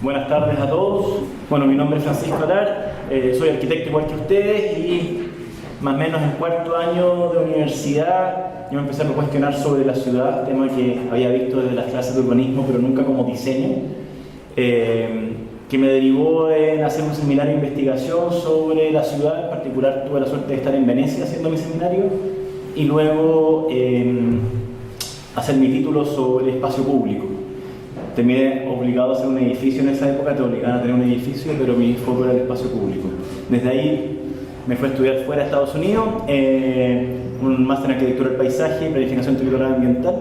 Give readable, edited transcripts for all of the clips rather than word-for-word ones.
Buenas tardes a todos. Bueno, mi nombre es Francisco Arar, soy arquitecto igual que ustedes y más o menos en cuarto año de universidad yo me empecé a cuestionar sobre la ciudad, tema que había visto desde las clases de urbanismo pero nunca como diseño, que me derivó en hacer un seminario de investigación sobre la ciudad. En particular tuve la suerte de estar en Venecia haciendo mi seminario y luego hacer mi título sobre espacio público. Terminé obligado a hacer un edificio en esa época, te obligaban a tener un edificio, pero mi foco era el espacio público. Desde ahí me fui a estudiar fuera de Estados Unidos, un máster en arquitectura del paisaje y planificación territorial ambiental.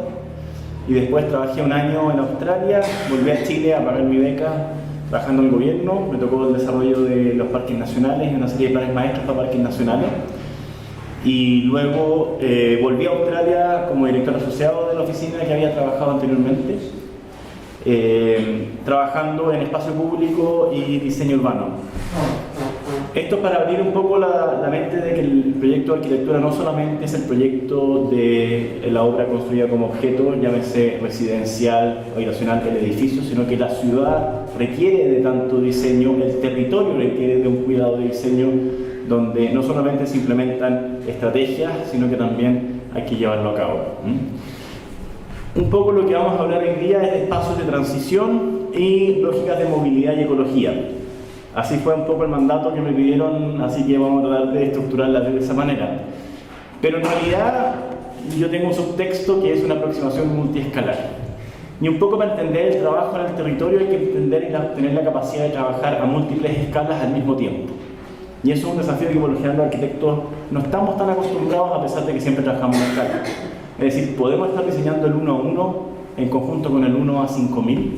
Y después trabajé un año en Australia, volví a Chile a pagar mi beca trabajando en el gobierno. Me tocó el desarrollo de los parques nacionales, una serie de planes maestros para parques nacionales. Y luego volví a Australia como director asociado de la oficina que había trabajado anteriormente. Trabajando en espacio público y diseño urbano. Esto para abrir un poco la mente de que el proyecto de arquitectura no solamente es el proyecto de la obra construida como objeto, llámese residencial, habitacional, el edificio, sino que la ciudad requiere de tanto diseño, el territorio requiere de un cuidado de diseño donde no solamente se implementan estrategias, sino que también hay que llevarlo a cabo. Un poco lo que vamos a hablar hoy día es de espacios de transición y lógicas de movilidad y ecología. Así fue un poco el mandato que me pidieron, así que vamos a tratar de estructurarla de esa manera. Pero en realidad yo tengo un subtexto que es una aproximación multiescalar. Y un poco para entender el trabajo en el territorio hay que entender y tener la capacidad de trabajar a múltiples escalas al mismo tiempo. Y eso es un desafío que por lo general los arquitectos no estamos tan acostumbrados, a pesar de que siempre trabajamos en escala. Es decir, podemos estar diseñando el 1 a 1 en conjunto con el 1 a 5000.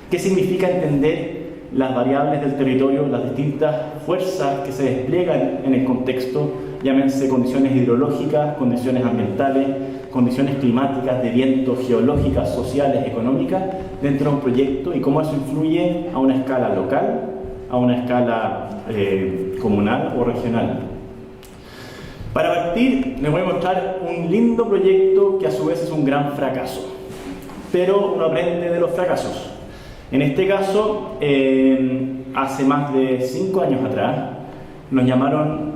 ¿Qué significa entender las variables del territorio, las distintas fuerzas que se despliegan en el contexto, llámense condiciones hidrológicas, condiciones ambientales, condiciones climáticas, de viento, geológicas, sociales, económicas, dentro de un proyecto y cómo eso influye a una escala local, a una escala comunal o regional? Para partir, les voy a mostrar un lindo proyecto que a su vez es un gran fracaso, pero uno aprende de los fracasos. En este caso, hace más de 5 años atrás, nos llamaron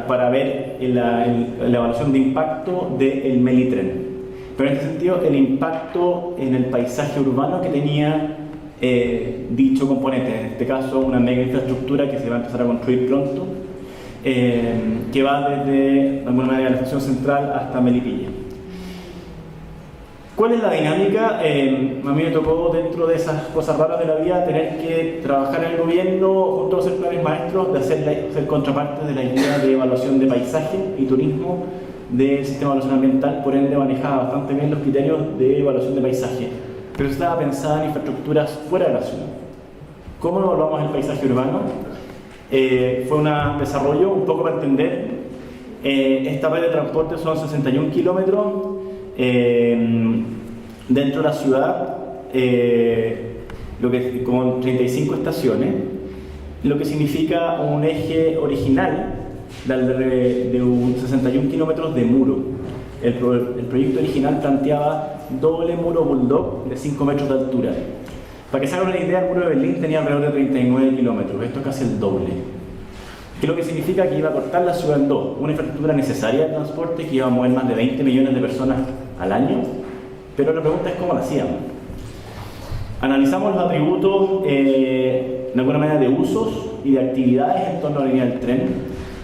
para ver la evaluación de impacto del Melitren. Pero en este sentido, el impacto en el paisaje urbano que tenía dicho componente, en este caso una mega infraestructura que se va a empezar a construir pronto, que va desde, de alguna manera, la estación central hasta Melipilla. ¿Cuál es la dinámica? A mí me tocó, dentro de esas cosas raras de la vida, tener que trabajar en el gobierno junto a hacer planes maestros, de ser contraparte de la idea de evaluación de paisaje y turismo del sistema de evaluación ambiental. Por ende manejaba bastante bien los criterios de evaluación de paisaje, pero estaba pensada en infraestructuras fuera de la ciudad. ¿Cómo evaluamos el paisaje urbano? Fue un desarrollo, un poco para entender, esta red de transporte son 61 kilómetros dentro de la ciudad, con 35 estaciones, lo que significa un eje original de 61 kilómetros de muro. El proyecto original planteaba doble muro bulldog de 5 metros de altura. Para que se hagan una idea, el muro de Berlín tenía alrededor de 39 kilómetros, esto es casi el doble. Que lo que significa que iba a cortar la ciudad en dos, una infraestructura necesaria de transporte que iba a mover más de 20 millones de personas al año, pero la pregunta es cómo lo hacíamos. Analizamos los atributos, de alguna manera, de usos y de actividades en torno a la línea del tren.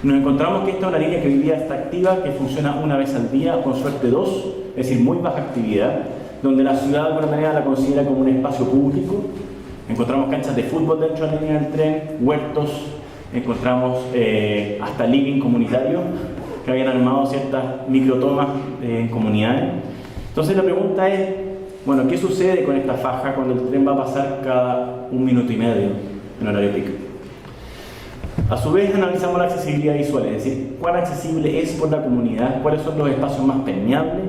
Nos encontramos que esta es una línea que hoy día está activa, que funciona una vez al día, con suerte 2, es decir, muy baja actividad, donde la ciudad de alguna manera la considera como un espacio público. Encontramos canchas de fútbol dentro de la línea del tren, huertos, encontramos hasta living comunitario que habían armado ciertas microtomas en comunidades. Entonces la pregunta es, bueno, ¿qué sucede con esta faja cuando el tren va a pasar cada 1 minuto y medio en horario pico? A su vez analizamos la accesibilidad visual, es decir, cuán accesible es por la comunidad, cuáles son los espacios más permeables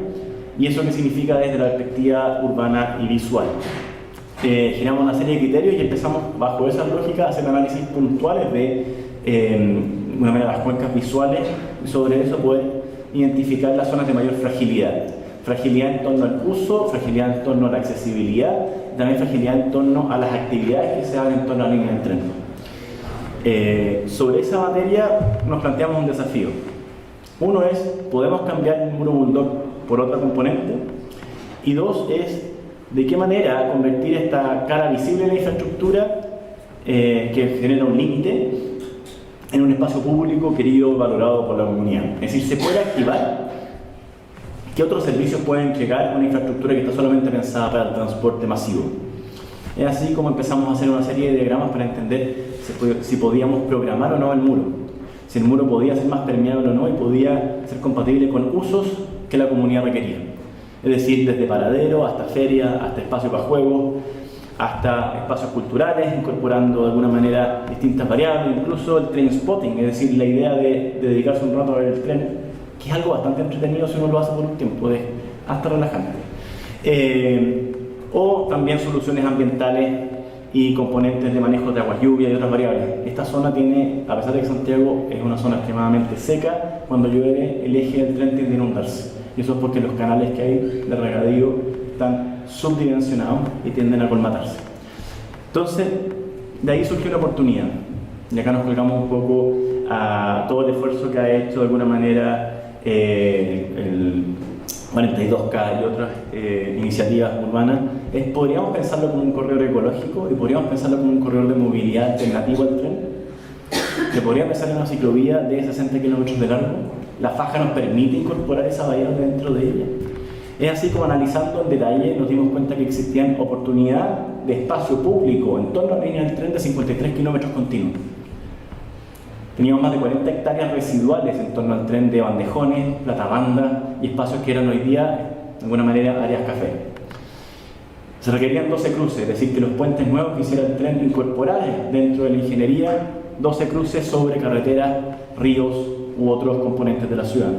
y eso qué significa desde la perspectiva urbana y visual. Generamos una serie de criterios y empezamos bajo esa lógica a hacer análisis puntuales de una manera las cuencas visuales y sobre eso poder identificar las zonas de mayor fragilidad. Fragilidad en torno al uso, fragilidad en torno a la accesibilidad, también fragilidad en torno a las actividades que se hagan en torno a la línea del tren. Sobre esa materia nos planteamos un desafío. Uno es, ¿podemos cambiar el muro bulldog por otra componente? Y dos es, ¿de qué manera convertir esta cara visible de la infraestructura que genera un límite en un espacio público querido, valorado por la comunidad? Es decir, ¿se puede activar? ¿Qué otros servicios pueden llegar a una infraestructura que está solamente pensada para el transporte masivo? Es así como empezamos a hacer una serie de diagramas para entender si podíamos programar o no el muro, si el muro podía ser más permeable o no y podía ser compatible con usos que la comunidad requería. Es decir, desde paradero hasta feria, hasta espacio para juegos, hasta espacios culturales, incorporando de alguna manera distintas variables, incluso el train spotting, es decir, la idea de dedicarse un rato a ver el tren, que es algo bastante entretenido si uno lo hace por un tiempo, es hasta relajante. O también soluciones ambientales y componentes de manejo de aguas lluvia y otras variables. Esta zona tiene, a pesar de que Santiago es una zona extremadamente seca, cuando llueve el eje del tren tiende a inundarse. Y eso es porque los canales que hay de regadío están subdimensionados y tienden a colmatarse. Entonces, de ahí surgió una oportunidad. Y acá nos colgamos un poco a todo el esfuerzo que ha hecho de alguna manera el 42K y otras iniciativas urbanas. Podríamos pensarlo como un corredor ecológico y podríamos pensarlo como un corredor de movilidad alternativo al tren. Se podría pensar en una ciclovía de 60 kilómetros de largo. La faja nos permite incorporar esa variable dentro de ella. Es así como, analizando en detalle, nos dimos cuenta que existían oportunidades de espacio público en torno a la línea del tren de 53 kilómetros continuos. Teníamos más de 40 hectáreas residuales en torno al tren de bandejones, platabandas y espacios que eran hoy día, de alguna manera, áreas café. Se requerían 12 cruces, es decir, que los puentes nuevos que hiciera el tren incorporar dentro de la ingeniería 12 cruces sobre carreteras, ríos u otros componentes de la ciudad.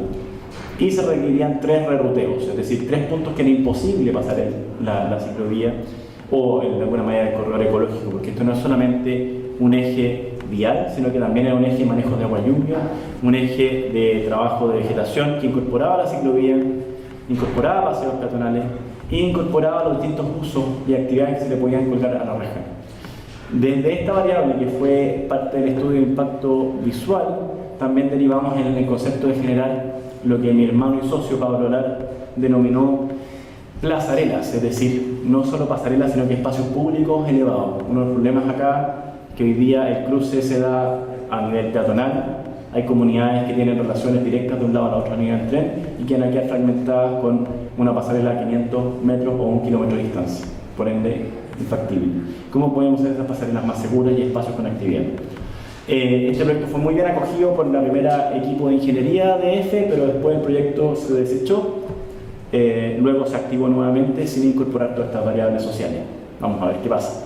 Y se requerían 3 reruteos, es decir, 3 puntos que era imposible pasar la ciclovía o de alguna manera el corredor ecológico, porque esto no es solamente un eje vial, sino que también era un eje de manejo de agua lluvia, un eje de trabajo de vegetación que incorporaba la ciclovía, incorporaba paseos peatonales e incorporaba los distintos usos y actividades que se le podían colgar a la reja. Desde esta variable, que fue parte del estudio de impacto visual, también derivamos en el concepto de generar lo que mi hermano y socio Pablo Lar denominó plazarelas, es decir, no solo pasarelas, sino que espacios públicos elevados. Uno de los problemas acá, que hoy día el cruce se da a nivel peatonal, hay comunidades que tienen relaciones directas de un lado a la otra a nivel del tren y quedan aquí fragmentadas con una pasarela a 500 metros o 1 kilómetro de distancia, por ende infactible. ¿Cómo podemos hacer esas pasarelas más seguras y espacios con actividad? Este proyecto fue muy bien acogido por la primera equipo de ingeniería de EFE, pero después el proyecto se desechó, luego se activó nuevamente sin incorporar todas estas variables sociales. Vamos a ver qué pasa.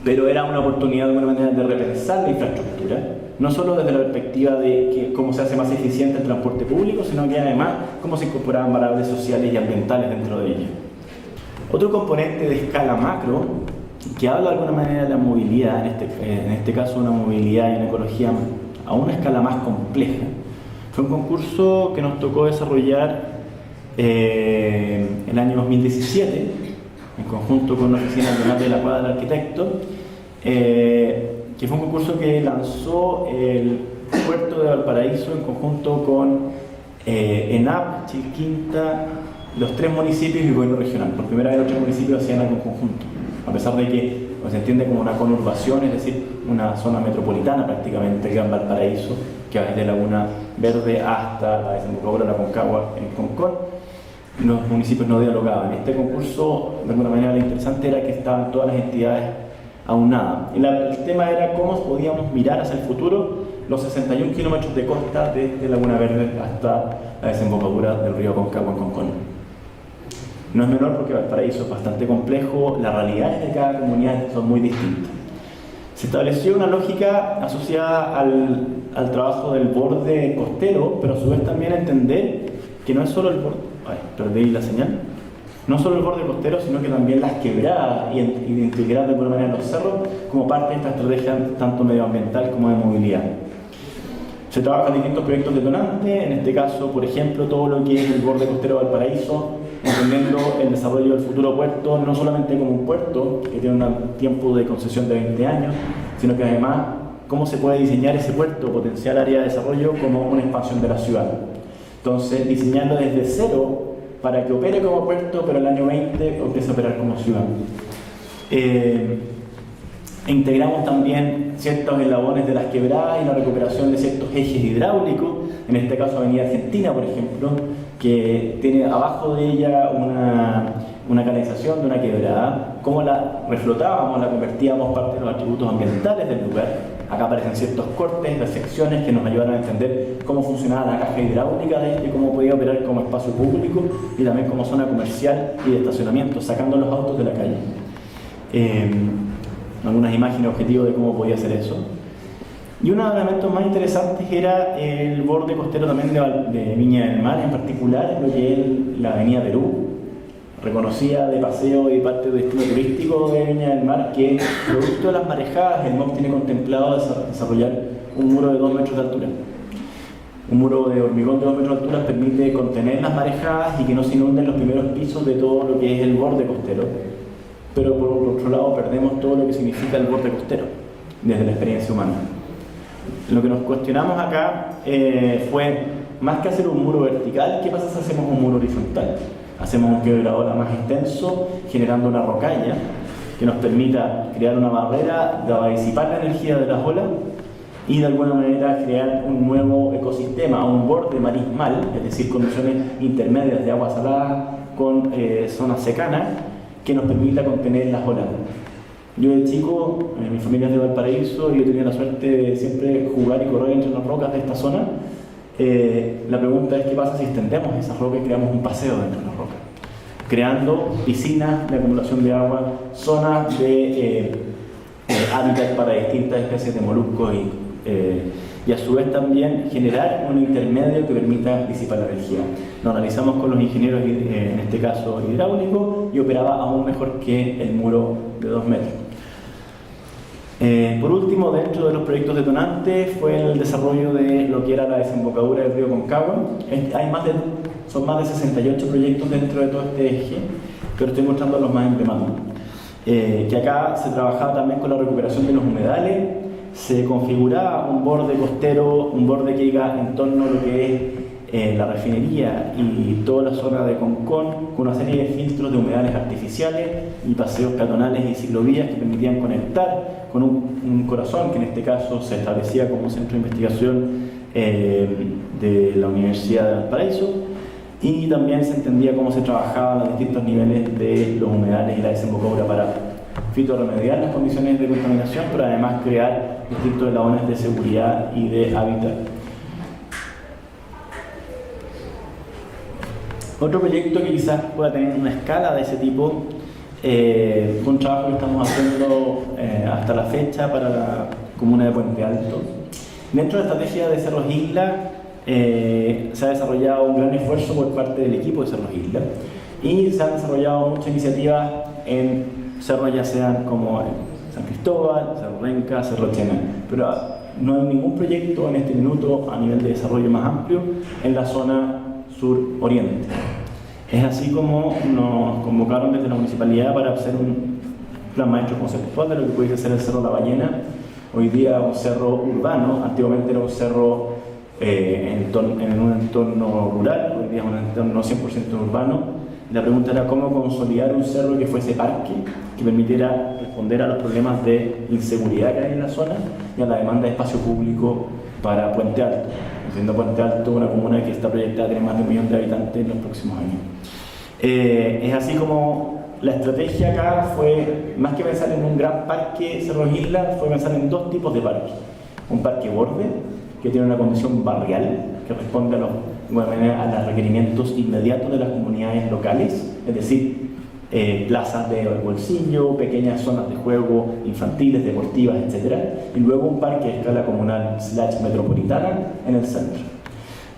Pero era una oportunidad de alguna manera de repensar la infraestructura, no solo desde la perspectiva de cómo se hace más eficiente el transporte público, sino que además cómo se incorporaban variables sociales y ambientales dentro de ella. Otro componente de escala macro, que habla de alguna manera de la movilidad, en este caso una movilidad y una ecología a una escala más compleja, fue un concurso que nos tocó desarrollar el año 2017, en conjunto con la Oficina Nacional de la Cuadra del Arquitecto, que fue un concurso que lanzó el Puerto de Valparaíso en conjunto con ENAP, Chilquinta, los 3 municipios y el gobierno regional. Por primera vez los 3 municipios hacían algo en conjunto, a pesar de que se entiende como una conurbación, es decir, una zona metropolitana prácticamente, el Gran Valparaíso, que va desde Laguna Verde hasta la desembocadura de la Concagua en Concón. Los municipios no dialogaban. Este concurso, de alguna manera, lo interesante era que estaban todas las entidades aunadas. El tema era cómo podíamos mirar hacia el futuro los 61 kilómetros de costa desde Laguna Verde hasta la desembocadura del río Concagua en Concón. No es menor porque Valparaíso es bastante complejo, las realidades de cada comunidad son muy distintas. Se estableció una lógica asociada al trabajo del borde costero, pero a su vez también entender que no es solo el borde, perdí la señal, no solo el borde costero, sino que también las quebradas y integrar de alguna manera los cerros como parte de esta estrategia tanto medioambiental como de movilidad. Se trabajan distintos proyectos detonantes, en este caso, por ejemplo, todo lo que es el borde costero de Valparaíso, entendiendo el desarrollo del futuro puerto no solamente como un puerto que tiene un tiempo de concesión de 20 años, sino que además cómo se puede diseñar ese puerto, potencial área de desarrollo como una expansión de la ciudad. Entonces, diseñarlo desde cero para que opere como puerto, pero el año 20 empiece a operar como ciudad. Integramos también ciertos eslabones de las quebradas y la recuperación de ciertos ejes hidráulicos, en este caso Avenida Argentina, por ejemplo, que tiene abajo de ella una canalización de una quebrada. Cómo la reflotábamos, la convertíamos parte de los atributos ambientales del lugar. Acá aparecen ciertos cortes, resecciones que nos ayudaron a entender cómo funcionaba la caja hidráulica de este, cómo podía operar como espacio público y también como zona comercial y de estacionamiento, sacando los autos de la calle. Algunas imágenes objetivos de cómo podía ser eso. Y uno de los elementos más interesantes era el borde costero también de Viña del Mar, en particular lo que es la Avenida Perú, reconocida de paseo y parte del destino turístico de Viña del Mar, que producto de las marejadas, el MOC tiene contemplado desarrollar un muro de 2 metros de altura. Un muro de hormigón de 2 metros de altura permite contener las marejadas y que no se inunden los primeros pisos de todo lo que es el borde costero. Pero por otro lado perdemos todo lo que significa el borde costero desde la experiencia humana. Lo que nos cuestionamos acá fue, más que hacer un muro vertical, ¿qué pasa si hacemos un muro horizontal? Hacemos un quebrador más extenso, generando una rocalla que nos permita crear una barrera para disipar la energía de las olas y de alguna manera crear un nuevo ecosistema, un borde marismal, es decir, condiciones intermedias de agua salada con zonas secanas, que nos permita contener las olas. Yo de chico, mi familia es de Valparaíso y yo tenía la suerte de siempre jugar y correr entre las rocas de esta zona. La pregunta es qué pasa si extendemos esas rocas y creamos un paseo dentro de las rocas, creando piscinas de acumulación de agua, zonas de hábitat para distintas especies de moluscos y a su vez también generar un intermedio que permita disipar la energía. Lo analizamos con los ingenieros, en este caso hidráulicos, y operaba aún mejor que el muro de 2 metros. Por último, dentro de los proyectos detonantes fue el desarrollo de lo que era la desembocadura del río Concagua. Son más de 68 proyectos dentro de todo este eje, pero estoy mostrando los más emblemáticos. Que acá se trabajaba también con la recuperación de los humedales, se configuraba un borde costero, un borde que iba en torno a lo que es la refinería y toda la zona de Concón, con una serie de filtros de humedales artificiales y paseos peatonales y ciclovías que permitían conectar con un corazón que en este caso se establecía como centro de investigación de la Universidad de Valparaíso, y también se entendía cómo se trabajaban los distintos niveles de los humedales y la desembocadura para fitorremediar las condiciones de contaminación, pero además crear distintos eslabones de seguridad y de hábitat. Otro proyecto que quizás pueda tener una escala de ese tipo fue un trabajo que estamos haciendo hasta la fecha para la comuna de Puente Alto. Dentro de la estrategia de Cerros Isla se ha desarrollado un gran esfuerzo por parte del equipo de Cerros Isla y se han desarrollado muchas iniciativas en cerros ya sean como San Cristóbal, Cerro Renca, Cerro Chena, pero no hay ningún proyecto en este minuto a nivel de desarrollo más amplio en la zona sur-oriente. Es así como nos convocaron desde la municipalidad para hacer un plan maestro conceptual de lo que pudiese ser el Cerro La Ballena. Hoy día un cerro urbano, antiguamente era un cerro en un entorno rural, hoy día es un entorno 100% urbano. La pregunta era cómo consolidar un cerro que fuese parque, que permitiera responder a los problemas de inseguridad que hay en la zona y a la demanda de espacio público para Puente Alto. Siendo Puente Alto una comuna que está proyectada a tener más de 1 millón de habitantes en los próximos años. Es así como la estrategia acá fue, más que pensar en un gran parque Cerros Isla, fue pensar en 2 tipos de parques. Un parque borde, que tiene una condición barrial, que responde a los requerimientos inmediatos de las comunidades locales, es decir, plazas de bolsillo, pequeñas zonas de juego infantiles, deportivas, etc. Y luego un parque de escala comunal / metropolitana en el centro.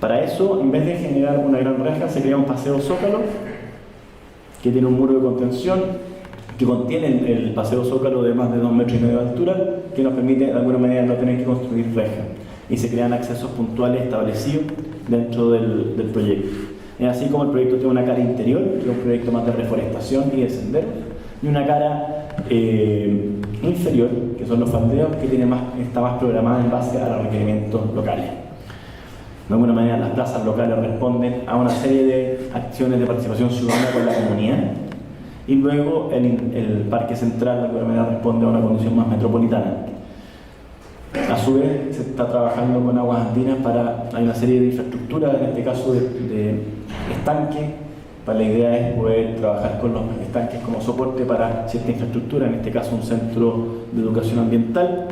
Para eso, en vez de generar una gran reja, se crea un paseo Zócalo que tiene un muro de contención que contiene el paseo Zócalo de más de 2,5 metros de altura, que nos permite de alguna manera no tener que construir reja. y se crean accesos puntuales establecidos dentro del proyecto. Es así como el proyecto tiene una cara interior, que es un proyecto más de reforestación y de senderos, y una cara inferior, que son los faldeos, que está más programada en base a los requerimientos locales. De alguna manera las plazas locales responden a una serie de acciones de participación ciudadana con la comunidad, y luego el Parque Central de alguna manera responde a una condición más metropolitana. A su vez se está trabajando con Aguas Andinas hay una serie de infraestructuras, en este caso de estanques. La idea es poder trabajar con los estanques como soporte para cierta infraestructura, en este caso un centro de educación ambiental,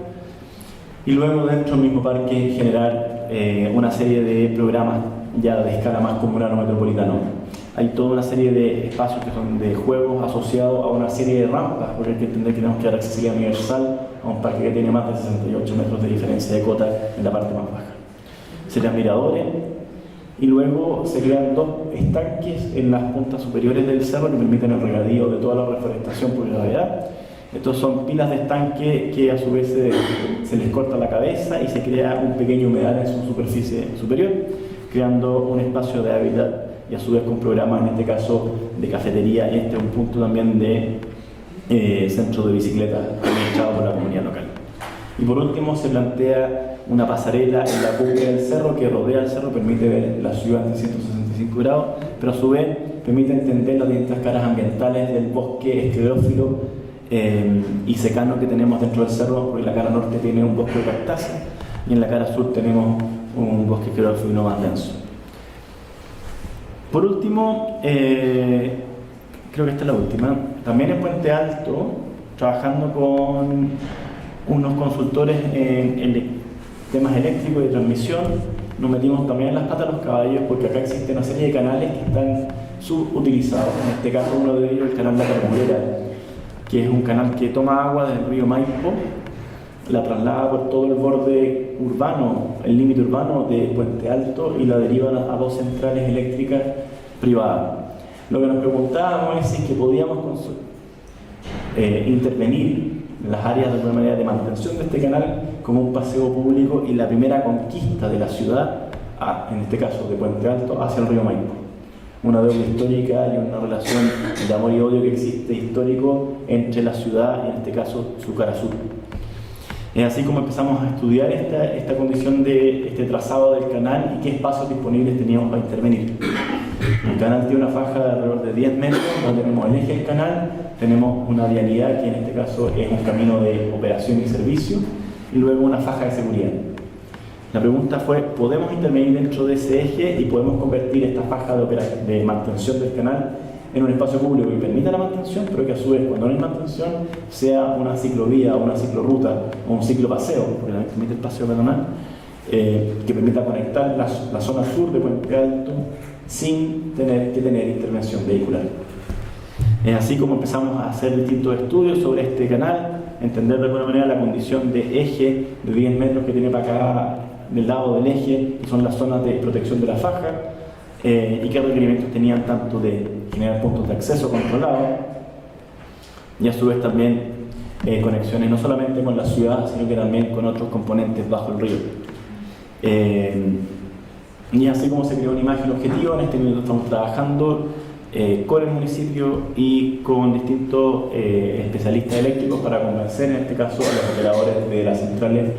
y luego dentro del mismo parque generar una serie de programas ya de escala más comunal o metropolitano. Hay toda una serie de espacios que son de juegos asociados a una serie de rampas, porque hay que entender que tenemos que dar accesibilidad universal a un parque que tiene más de 68 metros de diferencia de cota en la parte más baja. Serían miradores, y luego se crean 2 estanques en las puntas superiores del cerro que permiten el regadío de toda la reforestación por gravedad. Estos son pilas de estanque que a su vez se les corta la cabeza y se crea un pequeño humedal en su superficie superior, creando un espacio de hábitat y a su vez con programas, en este caso, de cafetería, y este es un punto también de centro de bicicletas administrado por la comunidad local. Y por último se plantea una pasarela en la cumbre del cerro que rodea el cerro, permite ver la ciudad en 365 grados, pero a su vez permite entender las distintas caras ambientales del bosque esclerófilo y secano que tenemos dentro del cerro, porque la cara norte tiene un bosque de cactáceas y en la cara sur tenemos un bosque esclerófilo más denso. Por último, creo que esta es la última, también en Puente Alto, trabajando con unos consultores en temas eléctricos y de transmisión, nos metimos también en las patas de los caballos, porque acá existe una serie de canales que están subutilizados. En este caso uno de ellos es el canal La Carbonera, que es un canal que toma agua del río Maipo, la traslada por todo el borde urbano, el límite urbano de Puente Alto, y la deriva a 2 centrales eléctricas privadas. Lo que nos preguntábamos es si es que podíamos intervenir en las áreas de alguna manera de mantención de este canal como un paseo público y la primera conquista de la ciudad, en este caso de Puente Alto, hacia el río Maipo. Una deuda histórica y una relación de amor y odio que existe histórico entre la ciudad y en este caso su cara sur. Es así como empezamos a estudiar esta condición de este trazado del canal y qué espacios disponibles teníamos para intervenir. El canal tiene una faja de alrededor de 10 metros, donde tenemos el eje del canal, tenemos una vialidad que en este caso es un camino de operación y servicio, y luego una faja de seguridad. La pregunta fue, ¿podemos intervenir dentro de ese eje y podemos convertir esta faja de mantención del canal en un espacio público que permita la mantención, pero que a su vez, cuando no hay mantención, sea una ciclovía, una ciclorruta o un ciclopaseo, porque también permite el paseo peatonal, que permita conectar la zona sur de Puente Alto sin tener que tener intervención vehicular? Es así como empezamos a hacer distintos estudios sobre este canal, entender de alguna manera la condición de eje de 10 metros que tiene para acá del lado del eje, que son las zonas de protección de la faja, y qué requerimientos tenían tanto de generar puntos de acceso controlados y a su vez también conexiones no solamente con la ciudad, sino que también con otros componentes bajo el río. Y así como se creó una imagen objetivo, en este momento estamos trabajando con el municipio y con distintos especialistas eléctricos para convencer, en este caso, a los operadores de las centrales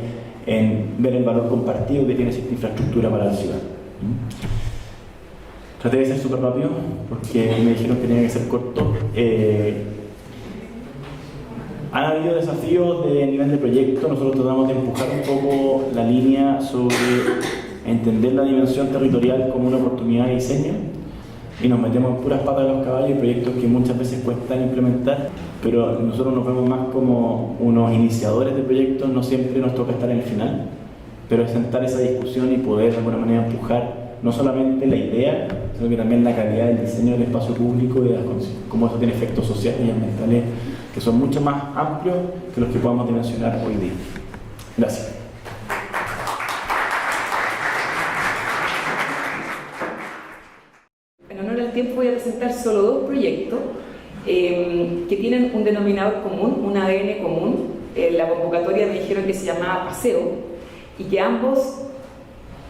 en ver el valor compartido que tiene esta infraestructura para la ciudad. Traté de ser súper rápido porque me dijeron que tenía que ser corto. Han habido desafíos de nivel de proyecto. Nosotros tratamos de empujar un poco la línea sobre entender la dimensión territorial como una oportunidad de diseño, y nos metemos en puras patas de los caballos y proyectos que muchas veces cuestan implementar, pero nosotros nos vemos más como unos iniciadores de proyectos. No siempre nos toca estar en el final, pero es sentar esa discusión y poder de alguna manera empujar no solamente la idea, sino que también la calidad del diseño del espacio público y de cómo eso tiene efectos sociales y ambientales que son mucho más amplios que los que podamos dimensionar hoy día. Gracias. En honor al tiempo voy a presentar solo 2 proyectos que tienen un denominador común, un ADN común. La convocatoria me dijeron que se llamaba Paseo, y que ambos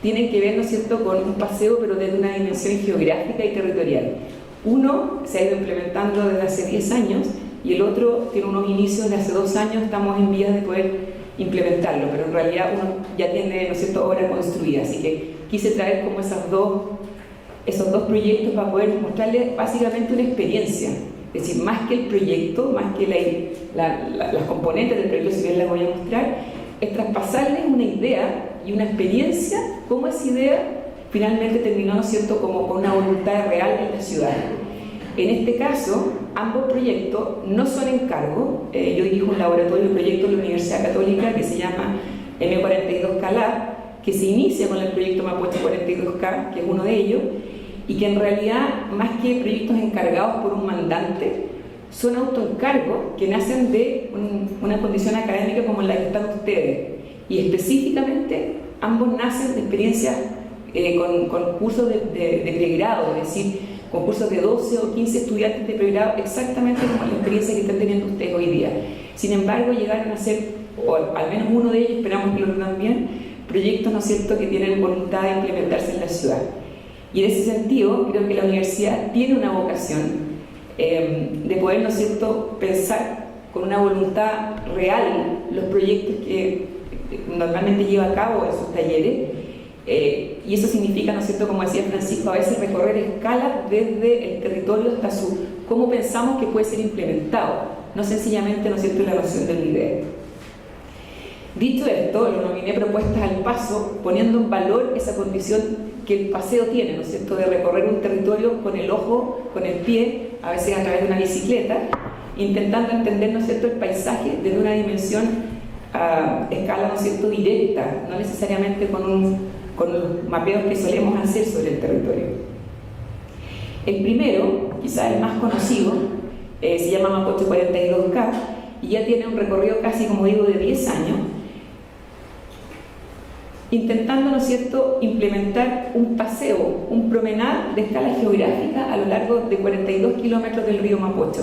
tienen que ver, ¿no es cierto?, con un paseo, pero desde una dimensión geográfica y territorial. Uno se ha ido implementando desde hace 10 años y el otro tiene unos inicios de hace 2 años, estamos en vías de poder implementarlo, pero en realidad uno ya tiene, ¿no es cierto?, obra construida, así que quise traer como esos dos proyectos para poder mostrarles básicamente una experiencia, es decir, más que el proyecto, más que las componentes del proyecto, si bien las voy a mostrar, es traspasarles una idea y una experiencia, cómo esa idea finalmente terminó, ¿no es cierto?, como con una voluntad real en la ciudad. En este caso, ambos proyectos no son encargo. Yo dirijo un laboratorio de proyectos de la Universidad Católica que se llama M42K Lab, que se inicia con el proyecto Mapocho 42K, que es uno de ellos, y que en realidad, más que proyectos encargados por un mandante, son autoencargos que nacen de una condición académica como la que están ustedes. Y específicamente, ambos nacen de experiencias con cursos de pregrado, es decir, con cursos de 12 o 15 estudiantes de pregrado, exactamente como la experiencia que están teniendo ustedes hoy día. Sin embargo, llegaron a ser, o al menos uno de ellos, esperamos que lo tengan bien, proyectos, ¿no es cierto?, que tienen voluntad de implementarse en la ciudad. Y en ese sentido, creo que la universidad tiene una vocación de poder, ¿no es cierto?, pensar con una voluntad real los proyectos que normalmente lleva a cabo en sus talleres, y eso significa, ¿no es cierto?, como decía Francisco, a veces recorrer escalas desde el territorio hasta cómo pensamos que puede ser implementado, no sencillamente, ¿no es cierto?, la noción de la idea. Dicho esto, lo nominé propuestas al paso, poniendo en valor esa condición que el paseo tiene, ¿no es cierto?, de recorrer un territorio con el ojo, con el pie, a veces a través de una bicicleta, intentando entender, ¿no es cierto?, el paisaje desde una dimensión a escala, ¿no es cierto?, directa, no necesariamente con los mapeos que solemos hacer sobre el territorio. El primero, quizás el más conocido, se llama Mapocho 42K y ya tiene un recorrido casi, como digo, de 10 años, intentando, ¿no es cierto?, implementar un paseo, un promenade de escala geográfica a lo largo de 42 kilómetros del río Mapocho,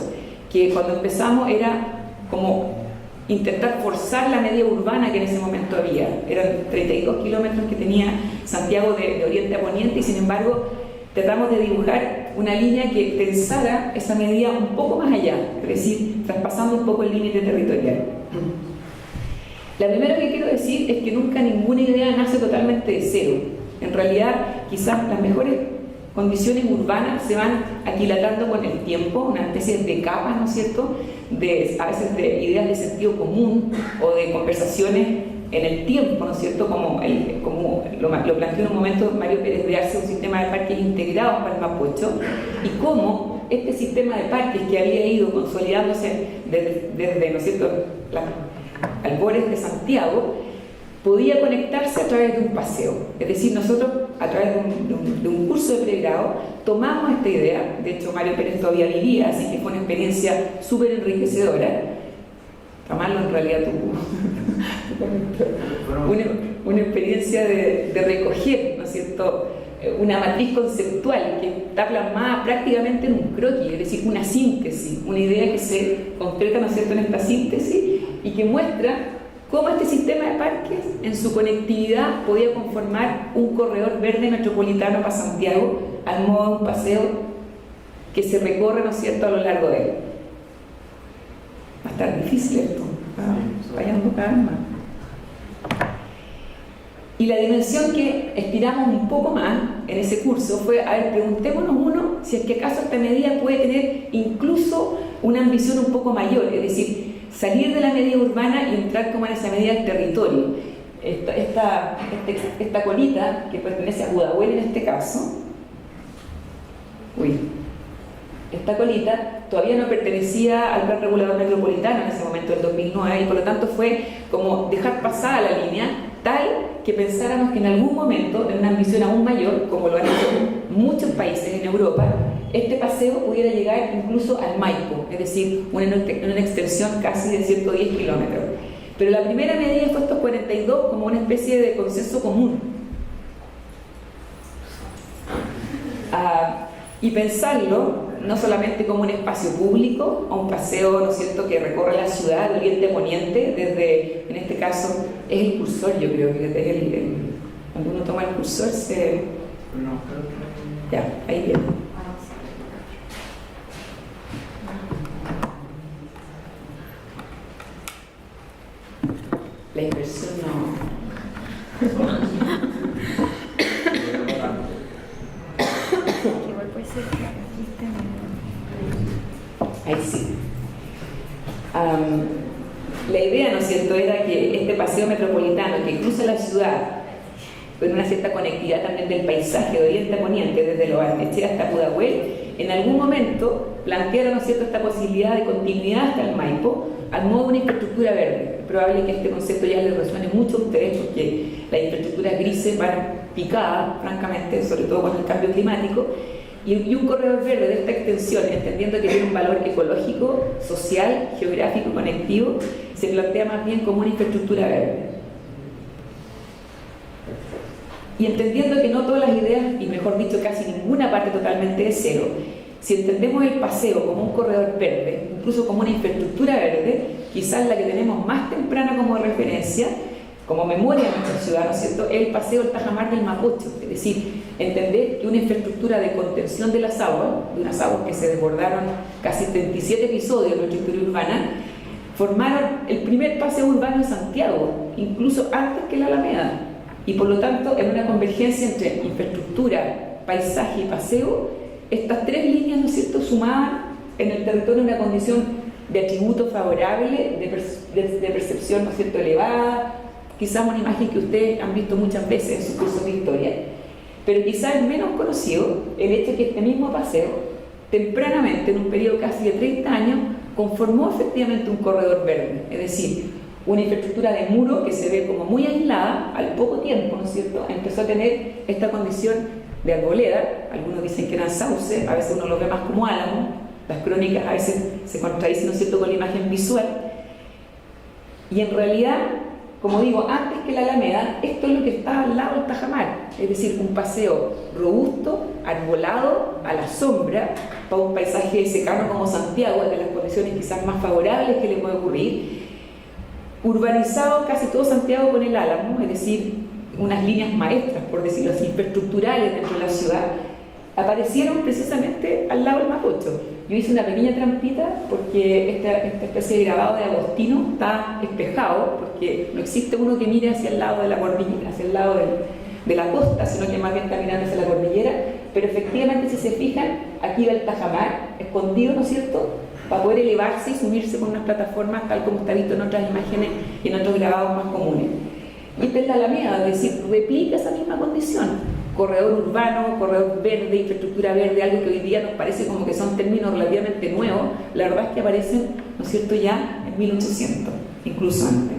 que cuando empezamos era como intentar forzar la media urbana que en ese momento había. Eran 32 kilómetros que tenía Santiago de oriente a poniente y sin embargo tratamos de dibujar una línea que tensara esa medida un poco más allá, es decir, traspasando un poco el límite territorial. La primera que quiero decir es que nunca ninguna idea nace totalmente de cero. En realidad, quizás las mejores condiciones urbanas se van aquilatando con el tiempo, una especie de capas, ¿no es cierto?, a veces de ideas de sentido común o de conversaciones en el tiempo, ¿no es cierto?, como lo planteó en un momento Mario Pérez de Arce, un sistema de parques integrados para el Mapocho, y cómo este sistema de parques que había ido consolidándose desde ¿no es cierto?, albores de Santiago, podía conectarse a través de un paseo. Es decir, nosotros a través de un curso de pregrado tomamos esta idea, de hecho Mario Pérez todavía vivía, así que fue una experiencia súper enriquecedora. Tamarlo en realidad tuvo una experiencia de recoger, ¿no es cierto?, una matriz conceptual que está plasmada prácticamente en un croquis, es decir, una síntesis, una idea que se concreta, ¿no es cierto?, en esta síntesis y que muestra cómo este sistema de parques en su conectividad podía conformar un corredor verde metropolitano para Santiago al modo de un paseo que se recorre, ¿no es cierto?, a lo largo de él. Va a estar difícil esto, fallando cada vez más. Y la dimensión que estiramos un poco más en ese curso fue, a ver, preguntémonos uno si es que acaso esta medida puede tener incluso una ambición un poco mayor, es decir, salir de la medida urbana y entrar como en esa medida del territorio. Esta colita, que pertenece a Pudahuel en este caso, esta colita todavía no pertenecía al Plan Regulador Metropolitano en ese momento, del 2009, y por lo tanto fue como dejar pasada la línea tal que pensáramos que en algún momento, en una ambición aún mayor, como lo han hecho muchos países en Europa, este paseo pudiera llegar incluso al Maipo, es decir, una extensión casi de 110 kilómetros. Pero la primera medida fue estos 42 como una especie de consenso común. y pensarlo no solamente como un espacio público o un paseo, ¿no es cierto?, que recorre la ciudad de oriente a poniente, desde, en este caso, es el cursor, yo creo que desde cuando uno toma el cursor se... Ya, ahí viene. La inversión no... Igual puede ser que Ahí sí. La idea, ¿no es cierto?, era que este paseo metropolitano que cruza la ciudad con una cierta conectividad también del paisaje de oriente a poniente, desde Lo Barnechea hasta Pudahuel, en algún momento planteara, ¿no es cierto?, esta posibilidad de continuidad hasta el Maipo al modo de una infraestructura verde. Es probable que este concepto ya les resuene mucho a ustedes porque las infraestructuras grises van picadas, francamente, sobre todo con el cambio climático, y un corredor verde de esta extensión, entendiendo que tiene un valor ecológico, social, geográfico, conectivo, se plantea más bien como una infraestructura verde. Y entendiendo que no todas las ideas, y mejor dicho casi ninguna, parte totalmente de cero, si entendemos el paseo como un corredor verde, incluso como una infraestructura verde, quizás la que tenemos más temprana como referencia, como memoria de nuestra ciudad, ¿no es cierto?, es el paseo del Tajamar del Mapocho, es decir, entender que una infraestructura de contención de las aguas, de unas aguas que se desbordaron casi 37 episodios de nuestra historia urbana, formaron el primer paseo urbano en Santiago, incluso antes que la Alameda, y por lo tanto en una convergencia entre infraestructura, paisaje y paseo, estas tres líneas, ¿no es cierto?, sumaban en el territorio una condición de atributo favorable, de percepción, ¿no es cierto?, elevada, quizás una imagen que ustedes han visto muchas veces en sus cursos de historia, pero quizás es menos conocido el hecho de que este mismo paseo, tempranamente, en un periodo casi de 30 años, conformó efectivamente un corredor verde, es decir, una infraestructura de muro que se ve como muy aislada, al poco tiempo, ¿no es cierto?, empezó a tener esta condición de arboleda, algunos dicen que eran sauce, a veces uno lo ve más como álamo, las crónicas a veces se contradicen, ¿no es cierto?, con la imagen visual, y en realidad, como digo, antes que la Alameda, esto es lo que está al lado del Tajamar, es decir, un paseo robusto, arbolado, a la sombra, para un paisaje secano como Santiago, de las condiciones quizás más favorables que le puede ocurrir, urbanizado casi todo Santiago con el álamo, es decir, unas líneas maestras, por decirlo así, infraestructurales dentro de la ciudad, aparecieron precisamente al lado del Mapocho. Yo hice una pequeña trampita porque esta especie de grabado de Agostino está espejado, porque no existe uno que mire hacia el lado de la cordillera, hacia el lado de la costa, sino que más bien está mirando hacia la cordillera, pero efectivamente si se fijan, aquí va el Tajamar, escondido, ¿no es cierto?, para poder elevarse y sumirse con unas plataformas tal como está visto en otras imágenes y en otros grabados más comunes. Y esta es la Alameda, es decir, replica esa misma condición. Corredor urbano, corredor verde, infraestructura verde, algo que hoy día nos parece como que son términos relativamente nuevos, la verdad es que aparecen, ¿no es cierto?, ya en 1800, incluso antes.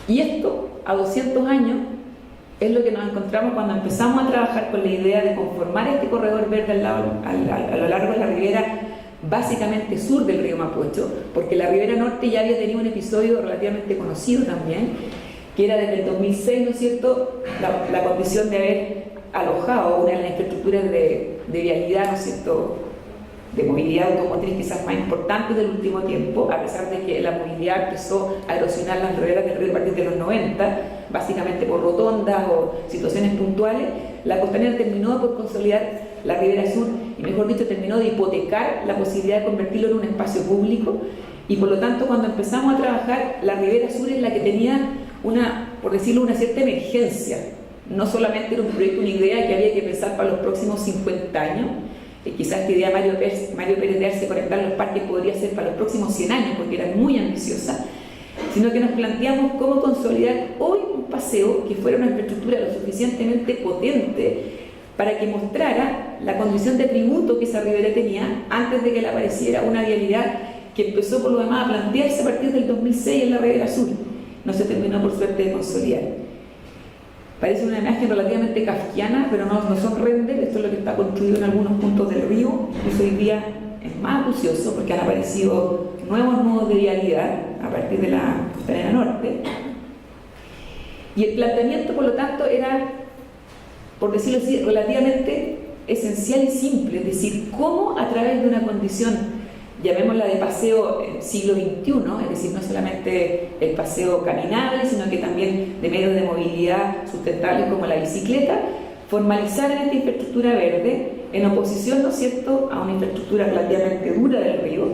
Y esto, a 200 años, es lo que nos encontramos cuando empezamos a trabajar con la idea de conformar este corredor verde a lo largo de la ribera básicamente sur del río Mapocho, porque la ribera norte ya había tenido un episodio relativamente conocido también, que era desde el 2006, ¿no es cierto?, la condición de haber alojado una de las infraestructuras de vialidad, ¿no es cierto?, de movilidad automotriz quizás más importantes del último tiempo, a pesar de que la movilidad empezó a erosionar las riberas del río a partir de los 90, básicamente por rotondas o situaciones puntuales. La Costanera terminó por consolidar la ribera sur y, mejor dicho, terminó de hipotecar la posibilidad de convertirlo en un espacio público, y por lo tanto cuando empezamos a trabajar, la ribera sur es la que tenía por decirlo, una cierta emergencia. No solamente era un proyecto, una idea que había que pensar para los próximos 50 años, quizás esta idea Mario Pérez de Arce conectar los parques podría ser para los próximos 100 años, porque era muy ambiciosa, sino que nos planteamos cómo consolidar hoy un paseo que fuera una infraestructura lo suficientemente potente para que mostrara la condición de atributo que esa ribera tenía antes de que le apareciera una vialidad que empezó por lo demás a plantearse a partir del 2006 en la ribera sur. No se terminó por suerte de consolidar. Parece una imagen relativamente kafkiana, pero no son render, esto es lo que está construido en algunos puntos del río, y hoy día es más acucioso porque han aparecido nuevos modos de vialidad a partir de la Costanera Norte. Y el planteamiento, por lo tanto, era, por decirlo así, relativamente esencial y simple, es decir, cómo a través de una condición, llamémosla de paseo siglo XXI, es decir, no solamente el paseo caminable, sino que también de medios de movilidad sustentables como la bicicleta, formalizar en esta infraestructura verde, en oposición, ¿no es cierto?, a una infraestructura relativamente dura del río,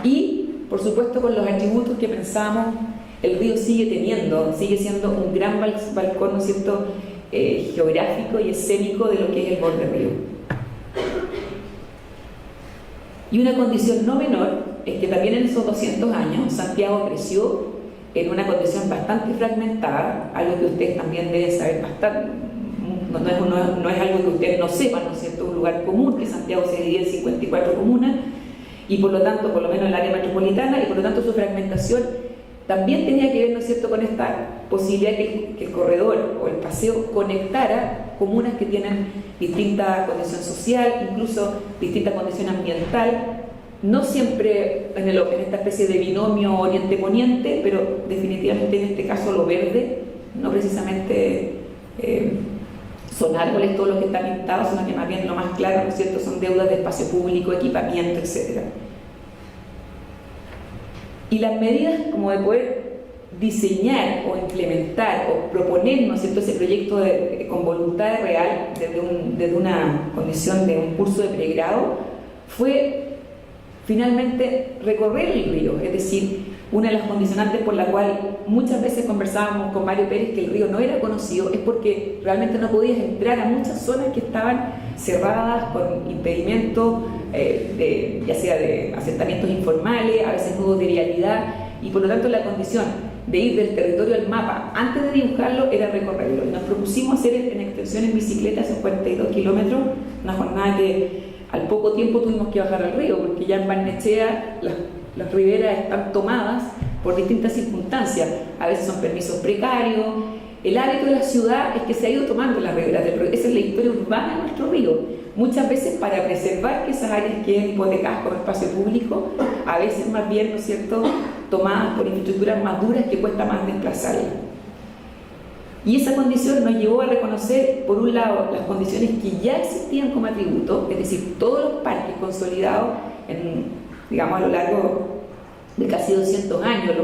y, por supuesto, con los atributos que pensamos el río sigue teniendo, sigue siendo un gran balcón, ¿no es cierto?, geográfico y escénico de lo que es el borde río. Y una condición no menor es que también en esos 200 años Santiago creció en una condición bastante fragmentada, algo que ustedes también deben saber bastante, no es algo que ustedes no sepan, ¿no es cierto?, un lugar común, que Santiago se divide en 54 comunas, y por lo tanto, por lo menos en el área metropolitana, y por lo tanto su fragmentación también tenía que ver, ¿no es cierto?, con esta posibilidad que el corredor o el paseo conectara comunas que tienen distinta condición social, incluso distinta condición ambiental, no siempre en esta especie de binomio oriente-poniente, pero definitivamente en este caso lo verde, no precisamente son árboles todos los que están pintados, sino que más bien lo más claro, ¿no es cierto?, son deudas de espacio público, equipamiento, etc. Y las medidas como de poder diseñar o implementar o proponer, ¿no es cierto?, ese proyecto con voluntad real desde una condición de un curso de pregrado fue finalmente recorrer el río, es decir, una de las condicionantes por la cual muchas veces conversábamos con Mario Pérez que el río no era conocido es porque realmente no podías entrar a muchas zonas que estaban cerradas con impedimentos, ya sea de asentamientos informales, a veces nudos de vialidad, y por lo tanto la condición de ir del territorio al mapa antes de dibujarlo era recorrerlo. Y nos propusimos hacer en extensión en bicicleta 52 kilómetros, una jornada que al poco tiempo tuvimos que bajar al río, porque ya en Barnechea las riberas están tomadas por distintas circunstancias, a veces son permisos precarios. El hábito de la ciudad es que se ha ido tomando las riberas del río, esa es la historia urbana de nuestro río, muchas veces para preservar que esas áreas queden hipotecadas como espacio público, a veces más bien, ¿no es cierto?, tomadas por infraestructuras más duras que cuesta más desplazarlas. Y esa condición nos llevó a reconocer, por un lado, las condiciones que ya existían como atributo, es decir, todos los parques consolidados digamos, a lo largo de casi 200 años,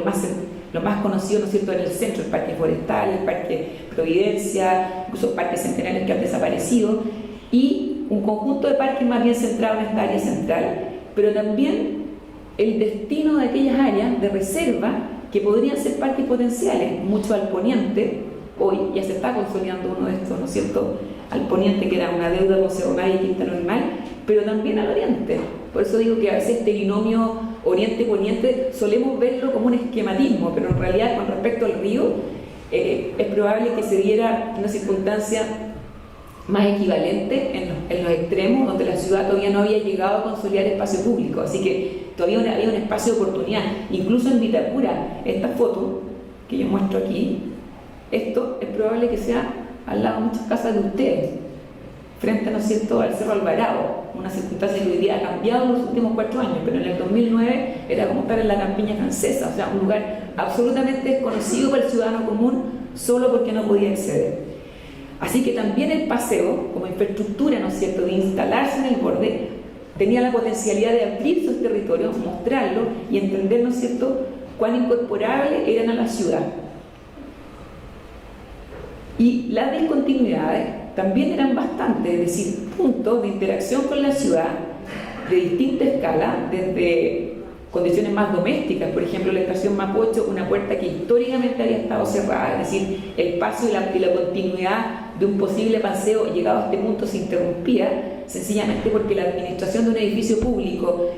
lo más conocido, ¿no es cierto?, en el centro, el Parque Forestal, el Parque Providencia, incluso parques centenarios que han desaparecido, y un conjunto de parques más bien centrado en esta área central, pero también el destino de aquellas áreas de reserva que podrían ser parques potenciales, mucho al poniente. Hoy ya se está consolidando uno de estos, ¿no es cierto?, al poniente, que era una deuda con Cerro Navia y Quinta Normal, pero también al oriente. Por eso digo que a veces este binomio oriente-poniente solemos verlo como un esquematismo, pero en realidad con respecto al río es probable que se diera una circunstancia más equivalente en los extremos, donde la ciudad todavía no había llegado a consolidar espacio público, así que todavía había un espacio de oportunidad. Incluso en Vitacura, esta foto que yo muestro aquí, esto es probable que sea al lado de muchas casas de ustedes, frente, ¿no es cierto?, al Cerro Alvarado, una circunstancia que hoy día ha cambiado en los últimos 4 años, pero en el 2009 era como estar en la campiña francesa, o sea, un lugar absolutamente desconocido para el ciudadano común, solo porque no podía acceder. Así que también el paseo, como infraestructura, ¿no es cierto?, de instalarse en el borde, tenía la potencialidad de abrir sus territorios, mostrarlo y entender, ¿no es cierto?, cuán incorporables eran a la ciudad. Y las discontinuidades también eran bastantes, es decir, puntos de interacción con la ciudad de distinta escala, desde condiciones más domésticas, por ejemplo la estación Mapocho, una puerta que históricamente había estado cerrada, es decir, el paso y la continuidad de un posible paseo llegado a este punto se interrumpía, sencillamente porque la administración de un edificio público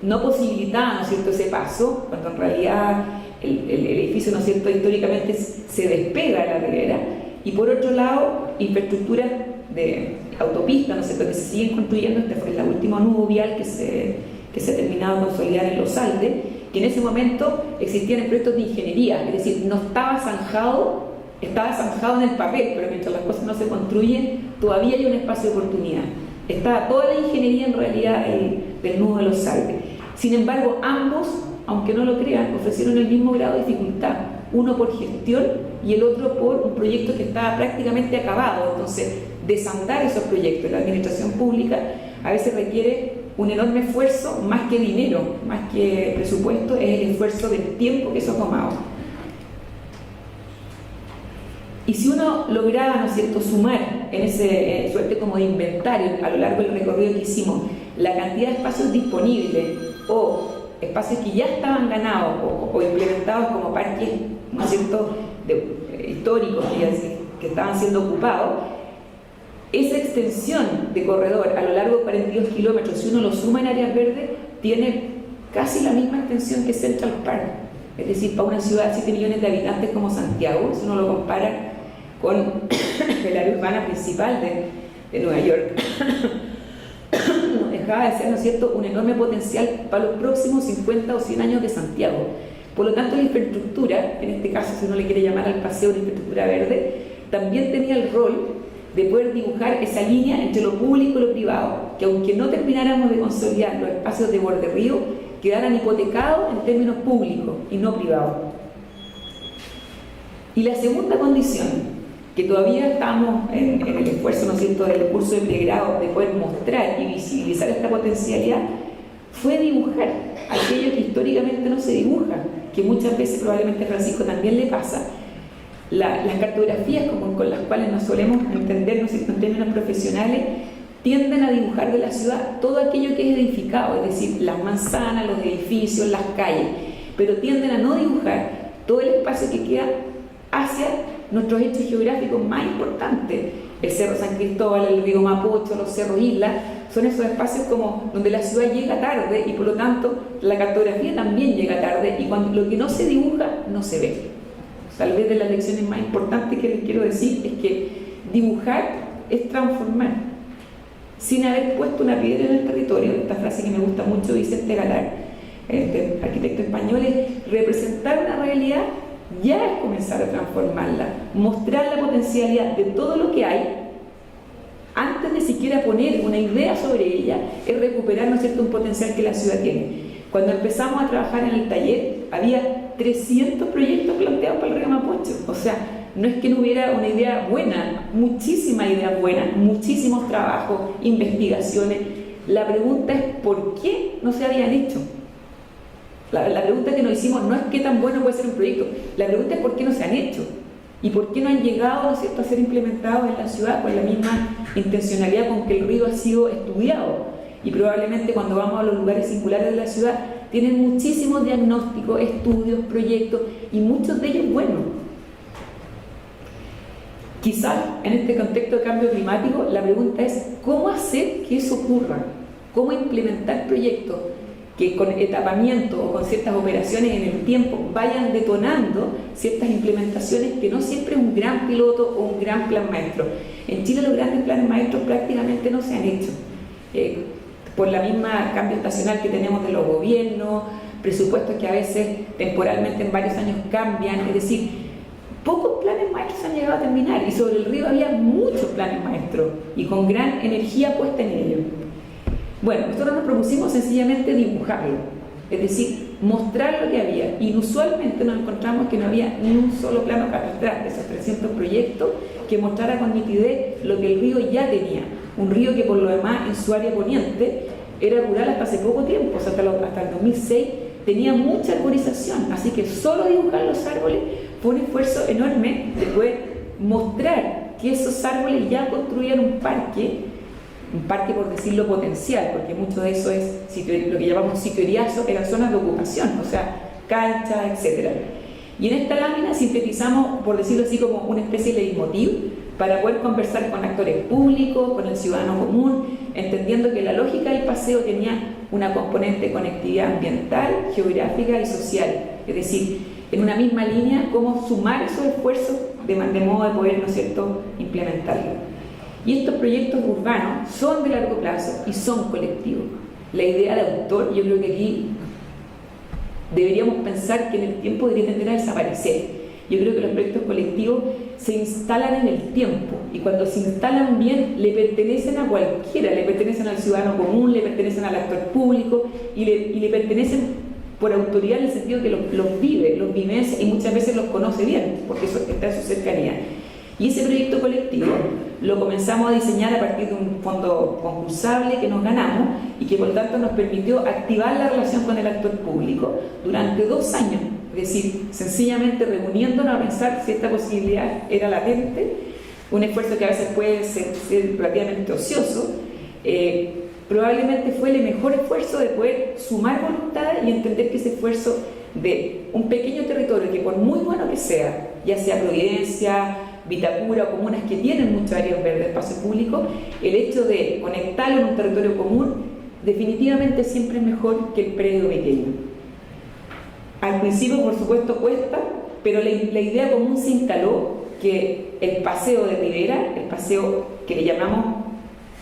no posibilitaba, ¿no es cierto?, ese paso, cuando en realidad el edificio, ¿no es cierto?, históricamente se despega de la ribera. Y por otro lado, infraestructuras de autopistas, ¿no es cierto?, que se siguen construyendo. Este fue el último nudo vial que se ha terminado de consolidar en Los Aldes, que en ese momento existían proyectos de ingeniería, es decir, no estaba zanjado, estaba zanjado en el papel, pero mientras las cosas no se construyen, todavía hay un espacio de oportunidad. Estaba toda la ingeniería en realidad del nudo de Los Aldes. Sin embargo, ambos, aunque no lo crean, ofrecieron el mismo grado de dificultad, uno por gestión y el otro por un proyecto que estaba prácticamente acabado. Entonces, desandar esos proyectos. La administración pública a veces requiere un enorme esfuerzo, más que dinero, más que presupuesto, es el esfuerzo del tiempo que eso ha tomado. Y si uno lograba, ¿no es cierto?, sumar en ese suerte como de inventario a lo largo del recorrido que hicimos la cantidad de espacios disponibles o espacios que ya estaban ganados o implementados como parques, ¿no es cierto?, históricos que estaban siendo ocupados, esa extensión de corredor a lo largo de 42 kilómetros, si uno lo suma en áreas verdes, tiene casi la misma extensión que Central Park. Es decir, para una ciudad de 7 millones de habitantes como Santiago, si uno lo compara con el área urbana principal de Nueva York, no dejaba de ser, ¿no es cierto?, un enorme potencial para los próximos 50 o 100 años de Santiago. Por lo tanto, la infraestructura, en este caso, si uno le quiere llamar al paseo una infraestructura verde, también tenía el rol de poder dibujar esa línea entre lo público y lo privado, que aunque no termináramos de consolidar los espacios de borde río, quedaran hipotecados en términos públicos y no privados. Y la segunda condición, que todavía estamos en el esfuerzo, ¿no es cierto?, del curso de pregrado de poder mostrar y visibilizar esta potencialidad, fue dibujar aquello que históricamente no se dibuja, que muchas veces probablemente a Francisco también le pasa. Las cartografías con las cuales nos solemos entender, ¿no es cierto?, en términos profesionales, tienden a dibujar de la ciudad todo aquello que es edificado, es decir, las manzanas, los edificios, las calles, pero tienden a no dibujar todo el espacio que queda hacia nuestros hechos geográficos más importantes. El Cerro San Cristóbal, el río Mapocho, los cerros Isla, son esos espacios como donde la ciudad llega tarde y por lo tanto la cartografía también llega tarde, y cuando lo que no se dibuja no se ve. Tal vez de las lecciones más importantes que les quiero decir es que dibujar es transformar. Sin haber puesto una piedra en el territorio, esta frase que me gusta mucho, Vicente Galar, este arquitecto español, es representar una realidad, ya es comenzar a transformarla, mostrar la potencialidad de todo lo que hay, antes de siquiera poner una idea sobre ella, es recuperar, ¿no es cierto?, un potencial que la ciudad tiene. Cuando empezamos a trabajar en el taller, había 300 proyectos planteados para el río Mapocho. O sea, no es que no hubiera una idea buena, muchísimas ideas buenas, muchísimos trabajos, investigaciones. La pregunta es ¿por qué no se habían hecho? La pregunta que nos hicimos no es qué tan bueno puede ser un proyecto, la pregunta es por qué no se han hecho y por qué no han llegado, ¿no es cierto?, a ser implementados en la ciudad con la misma intencionalidad con que el río ha sido estudiado. Y probablemente cuando vamos a los lugares singulares de la ciudad tienen muchísimos diagnósticos, estudios, proyectos y muchos de ellos buenos. Quizás en este contexto de cambio climático la pregunta es ¿cómo hacer que eso ocurra? ¿Cómo implementar proyectos que con etapamiento o con ciertas operaciones en el tiempo vayan detonando ciertas implementaciones que no siempre es un gran piloto o un gran plan maestro? En Chile los grandes planes maestros prácticamente no se han hecho. Por la misma cambio estacional que tenemos de los gobiernos, presupuestos que a veces temporalmente en varios años cambian, es decir, pocos planes maestros han llegado a terminar y sobre el río había muchos planes maestros y con gran energía puesta en ello. Bueno, nosotros nos propusimos sencillamente dibujarlo, es decir, mostrar lo que había. Inusualmente nos encontramos que no había ni un solo plano catastral de esos 300 proyectos que mostrara con nitidez lo que el río ya tenía. Un río que por lo demás en su área poniente era rural hasta hace poco tiempo, o sea, hasta el 2006 tenía mucha arborización, así que solo dibujar los árboles fue un esfuerzo enorme de poder mostrar que esos árboles ya construían un parque por decirlo potencial, porque mucho de eso es lo que llamamos sitioriazo, eran zonas de ocupación, o sea, canchas, etc. Y en esta lámina sintetizamos, por decirlo así, como una especie de leitmotiv para poder conversar con actores públicos, con el ciudadano común, entendiendo que la lógica del paseo tenía una componente de conectividad ambiental, geográfica y social, es decir, en una misma línea, cómo sumar esos esfuerzos de modo de poder, ¿no es cierto?, implementarlo. Y estos proyectos urbanos son de largo plazo y son colectivos. La idea de autor, yo creo que aquí deberíamos pensar que en el tiempo debería tender a desaparecer. Yo creo que los proyectos colectivos se instalan en el tiempo y cuando se instalan bien le pertenecen a cualquiera, le pertenecen al ciudadano común, le pertenecen al actor público y le pertenecen por autoridad en el sentido que los vive, los vivencia y muchas veces los conoce bien porque eso está en su cercanía. Y ese proyecto colectivo lo comenzamos a diseñar a partir de un fondo concursable que nos ganamos y que por tanto nos permitió activar la relación con el actor público durante 2 años, es decir, sencillamente reuniéndonos a pensar si esta posibilidad era latente, un esfuerzo que a veces puede ser relativamente ocioso. Probablemente fue el mejor esfuerzo de poder sumar voluntades y entender que ese esfuerzo de un pequeño territorio que por muy bueno que sea, ya sea Providencia, Vitacura o comunas que tienen muchas áreas verdes, espacio público, el hecho de conectarlo en un territorio común definitivamente siempre es mejor que el predio pequeño. Al principio, por supuesto, cuesta, pero la idea común se instaló que el paseo de Rivera, el paseo que le llamamos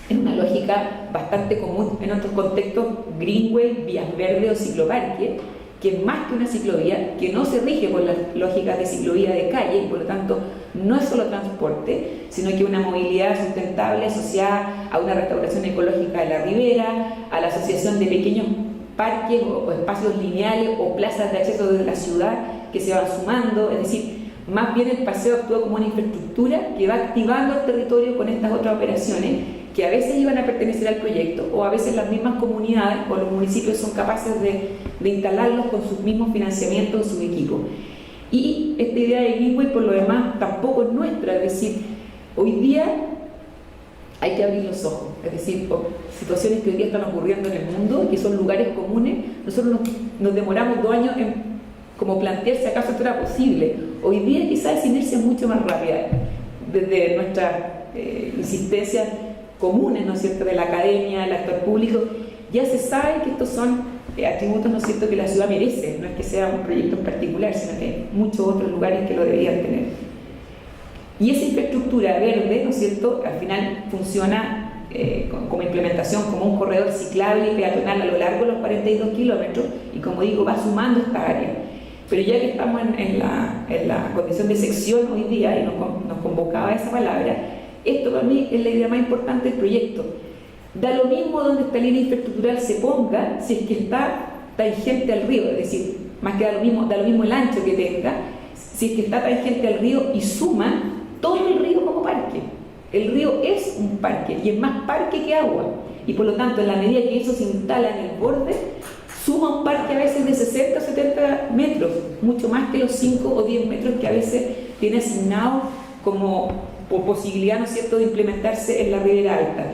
en una lógica bastante común en otros contextos, greenway, vías verdes o cicloparque, que es más que una ciclovía, que no se rige por las lógicas de ciclovía de calle y por lo tanto no es solo transporte, sino que una movilidad sustentable asociada a una restauración ecológica de la ribera, a la asociación de pequeños parques o espacios lineales o plazas de acceso desde la ciudad que se van sumando, es decir, más bien el paseo actúa como una infraestructura que va activando el territorio con estas otras operaciones que a veces iban a pertenecer al proyecto o a veces las mismas comunidades o los municipios son capaces de instalarlos con sus mismos financiamientos, sus equipos. Y esta idea de Greenway por lo demás tampoco es nuestra, es decir, hoy día hay que abrir los ojos, es decir, situaciones que hoy día están ocurriendo en el mundo, que son lugares comunes, nosotros nos demoramos 2 años en como plantearse acaso esto era posible. Hoy día quizás esa inercia es mucho más rápida, desde nuestras insistencias comunes, ¿no es cierto?, de la academia, del actor público, ya se sabe que estos son atributos, ¿no es cierto?, que la ciudad merece, no es que sea un proyecto en particular, sino que hay muchos otros lugares que lo deberían tener. Y esa infraestructura verde, ¿no es cierto?, al final funciona como implementación, como un corredor ciclable y peatonal a lo largo de los 42 kilómetros, y como digo, va sumando esta área. Pero ya que estamos en la condición de sección hoy día, y nos convocaba esa palabra, esto para mí es la idea más importante del proyecto. Da lo mismo donde esta línea infraestructural se ponga, si es que está tangente al río, es decir, más que da lo mismo el ancho que tenga, si es que está tangente al río y suma todo el río como parque. El río es un parque y es más parque que agua, y por lo tanto en la medida que eso se instala en el borde, suma un parque a veces de 60 o 70 metros, mucho más que los 5 o 10 metros que a veces tiene asignado como por posibilidad, ¿no es cierto?, de implementarse en la ribera alta.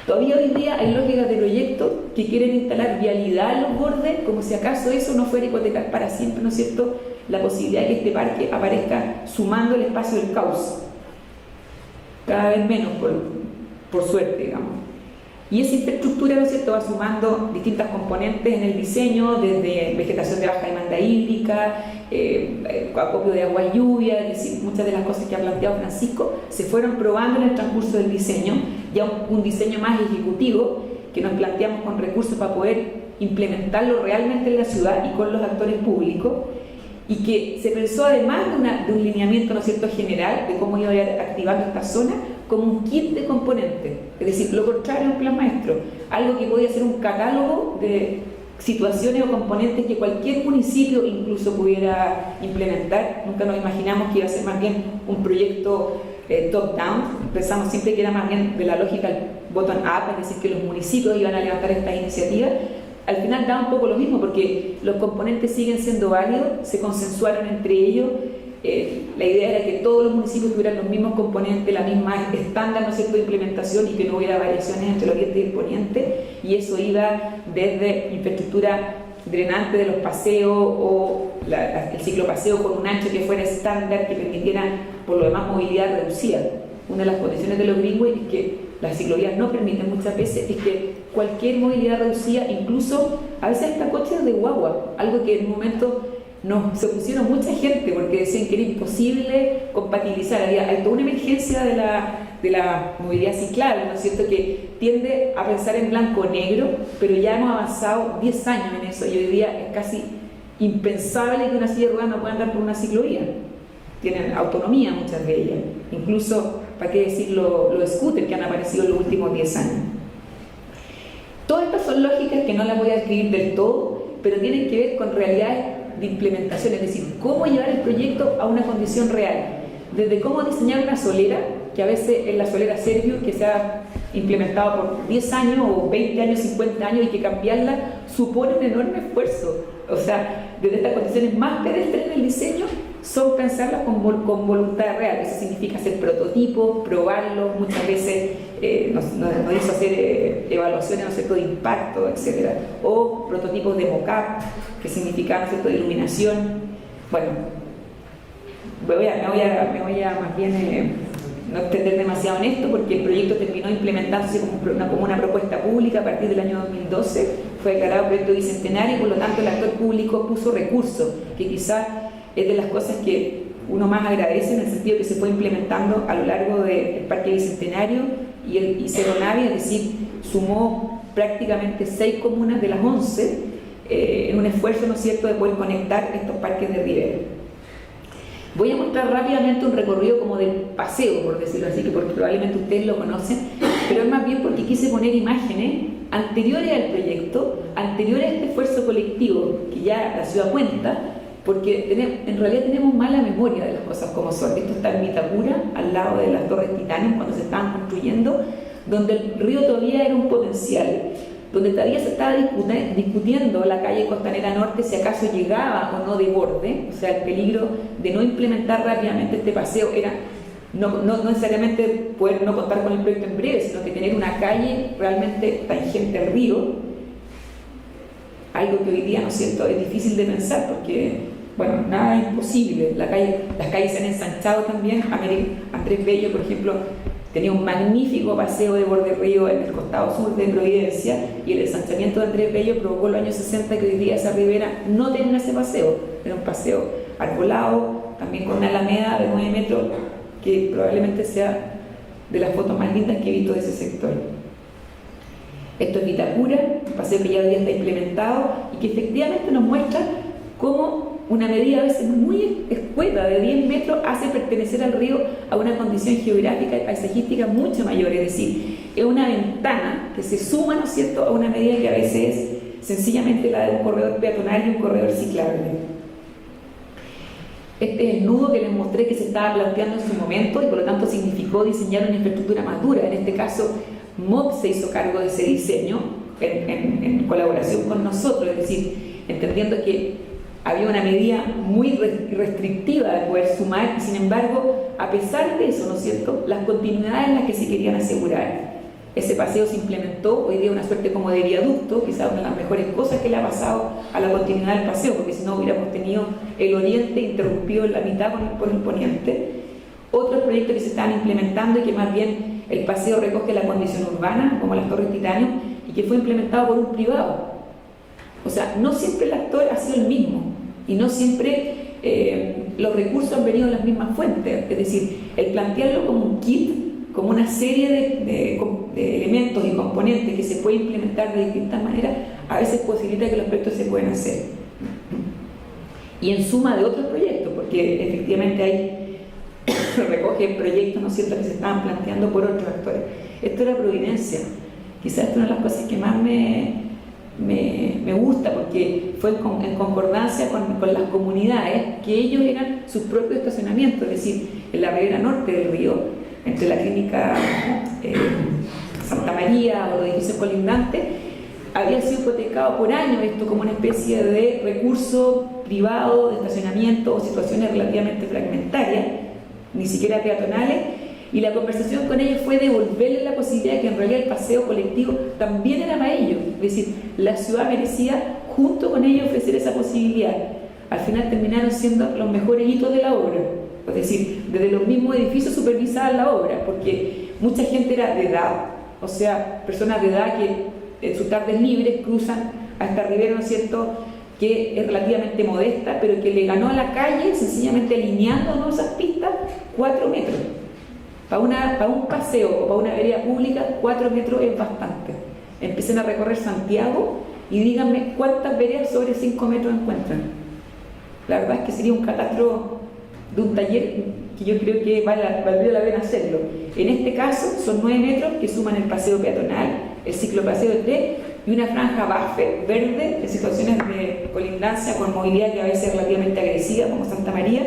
Todavía hoy día hay lógicas de proyectos que quieren instalar vialidad en los bordes, como si acaso eso no fuera hipotecar para siempre, ¿no es cierto?, la posibilidad de que este parque aparezca sumando el espacio del cauce. Cada vez menos, por suerte, digamos. Y esa infraestructura, ¿no es cierto?, va sumando distintas componentes en el diseño, desde vegetación de baja demanda hídrica, acopio de agua y lluvia, es decir, muchas de las cosas que ha planteado Francisco se fueron probando en el transcurso del diseño, ya un diseño más ejecutivo que nos planteamos con recursos para poder implementarlo realmente en la ciudad y con los actores públicos, y que se pensó además de un lineamiento, ¿no es cierto?, general de cómo iba a ir activando esta zona como un kit de componentes, es decir, lo contrario a un plan maestro, algo que podía ser un catálogo de situaciones o componentes que cualquier municipio incluso pudiera implementar. Nunca nos imaginamos que iba a ser más bien un proyecto top-down, pensamos siempre que era más bien de la lógica bottom-up, es decir, que los municipios iban a levantar estas iniciativas. Al final da un poco lo mismo porque los componentes siguen siendo válidos, se consensuaron entre ellos. La idea era que todos los municipios tuvieran los mismos componentes, la misma estándar, ¿no es cierto?, de implementación, y que no hubiera variaciones entre el oriente y el poniente, y eso iba desde infraestructura drenante de los paseos o el ciclopaseo con un ancho que fuera estándar, que permitiera por lo demás movilidad reducida. Una de las condiciones de los greenways es que las ciclovías no permiten muchas veces, es que cualquier movilidad reducida, incluso a veces hasta coches de guagua, algo que en un momento se opusieron mucha gente porque decían que era imposible compatibilizar. Hay toda una emergencia de la movilidad ciclable, ¿no es cierto?, que tiende a pensar en blanco-negro, pero ya hemos avanzado 10 años en eso y hoy día es casi impensable que una silla de ruedas no pueda andar por una ciclovía. Tienen autonomía muchas de ellas, incluso, para qué decir, los scooters que han aparecido en los últimos 10 años. Todas estas son lógicas que no las voy a describir del todo, pero tienen que ver con realidades de implementación, es decir, cómo llevar el proyecto a una condición real, desde cómo diseñar una solera, que a veces en la solera Servio, que se ha implementado por 10 años o 20 años, 50 años, y que cambiarla supone un enorme esfuerzo. O sea, desde estas condiciones más pedestres en el diseño son pensarlas con voluntad real. Eso significa hacer prototipos, probarlos, muchas veces nos hizo hacer evaluaciones, ¿no es cierto?, de impacto, etc. O prototipos de mock-up, que significan, ¿no es cierto?, de iluminación. Bueno, me voy a más bien no extender demasiado en esto, porque el proyecto terminó implementándose como una propuesta pública a partir del año 2012, fue declarado proyecto bicentenario, y por lo tanto el actor público puso recursos, que quizás es de las cosas que uno más agradece, en el sentido que se fue implementando a lo largo del Parque Bicentenario y Cerro Navia, es decir, sumó prácticamente 6 comunas de las 11 en un esfuerzo, ¿no es cierto?, de poder conectar estos parques de ribera. Voy a mostrar rápidamente un recorrido como del paseo, por decirlo así, que porque probablemente ustedes lo conocen, pero es más bien porque quise poner imágenes anteriores al proyecto, anteriores a este esfuerzo colectivo que ya la ciudad cuenta, porque en realidad tenemos mala memoria de las cosas como son. Esto está en Vitacura, al lado de las Torres Titanium, cuando se estaban construyendo, donde el río todavía era un potencial, donde todavía se estaba discutiendo la calle Costanera Norte si acaso llegaba o no de borde. O sea, el peligro de no implementar rápidamente este paseo era no necesariamente poder no contar con el proyecto en breve, sino que tener una calle realmente tangente al río, algo que hoy día, ¿no es cierto?, es difícil de pensar, porque, bueno, nada es imposible. Las calles se han ensanchado también. Andrés Bello, por ejemplo, tenía un magnífico paseo de borde río en el costado sur de Providencia, y el ensanchamiento de Andrés Bello provocó en los años 60 que hoy día esa ribera no tenga ese paseo. Era un paseo arbolado, también con una alameda de 9 metros, que probablemente sea de las fotos más lindas que he visto de ese sector. Esto es Vitacura, un paseo que ya hoy día está implementado y que efectivamente nos muestra cómo una medida a veces muy escueta de 10 metros hace pertenecer al río a una condición geográfica y paisajística mucho mayor. Es decir, es una ventana que se suma, ¿no es cierto?, a una medida que a veces es sencillamente la de un corredor peatonal y un corredor ciclable. Este es el nudo que les mostré que se estaba planteando en su momento, y por lo tanto significó diseñar una infraestructura más dura. En este caso, MOB se hizo cargo de ese diseño en colaboración con nosotros, es decir, entendiendo que había una medida muy restrictiva de poder sumar, y sin embargo, a pesar de eso, ¿no es cierto?, las continuidades en las que se querían asegurar. Ese paseo se implementó hoy día una suerte como de viaducto, quizás una de las mejores cosas que le ha pasado a la continuidad del paseo, porque si no hubiéramos tenido el oriente interrumpido en la mitad por el poniente. Otros proyectos que se estaban implementando y que más bien el paseo recoge la condición urbana, como las Torres Titanium, y que fue implementado por un privado. O sea, no siempre el actor ha sido el mismo, y no siempre los recursos han venido de las mismas fuentes. Es decir, el plantearlo como un kit, como una serie de elementos y componentes que se puede implementar de distintas maneras, a veces posibilita que los proyectos se puedan hacer. Y en suma de otros proyectos, porque efectivamente hay recoge proyectos, ¿no es cierto?, que se estaban planteando por otros actores. Esto era Providencia. Quizás esta es una de las cosas que más me gusta, porque fue en concordancia con las comunidades, que ellos eran sus propios estacionamientos, es decir, en la ribera norte del río, entre la clínica Santa María o los edificios colindantes, había sido hipotecado por años esto como una especie de recurso privado de estacionamiento o situaciones relativamente fragmentarias, ni siquiera peatonales, y la conversación con ellos fue devolverles la posibilidad de que en realidad el paseo colectivo también era para ellos. Es decir, la ciudad merecía junto con ellos ofrecer esa posibilidad. Al final terminaron siendo los mejores hitos de la obra, es decir, desde los mismos edificios supervisaban la obra, porque mucha gente era de edad, o sea, personas de edad que en sus tardes libres cruzan a esta ribera, ¿no es cierto?, que es relativamente modesta, pero que le ganó a la calle sencillamente alineando, ¿no?, esas pistas 4 metros. Para un paseo o para una vereda pública, 4 metros es bastante. Empiecen a recorrer Santiago y díganme cuántas veredas sobre 5 metros encuentran. La verdad es que sería un catastro de un taller que yo creo que valdría la pena hacerlo. En este caso son 9 metros que suman el paseo peatonal, el ciclopaseo de 3 y una franja buffer verde en situaciones de colindancia con movilidad que a veces es relativamente agresiva, como Santa María,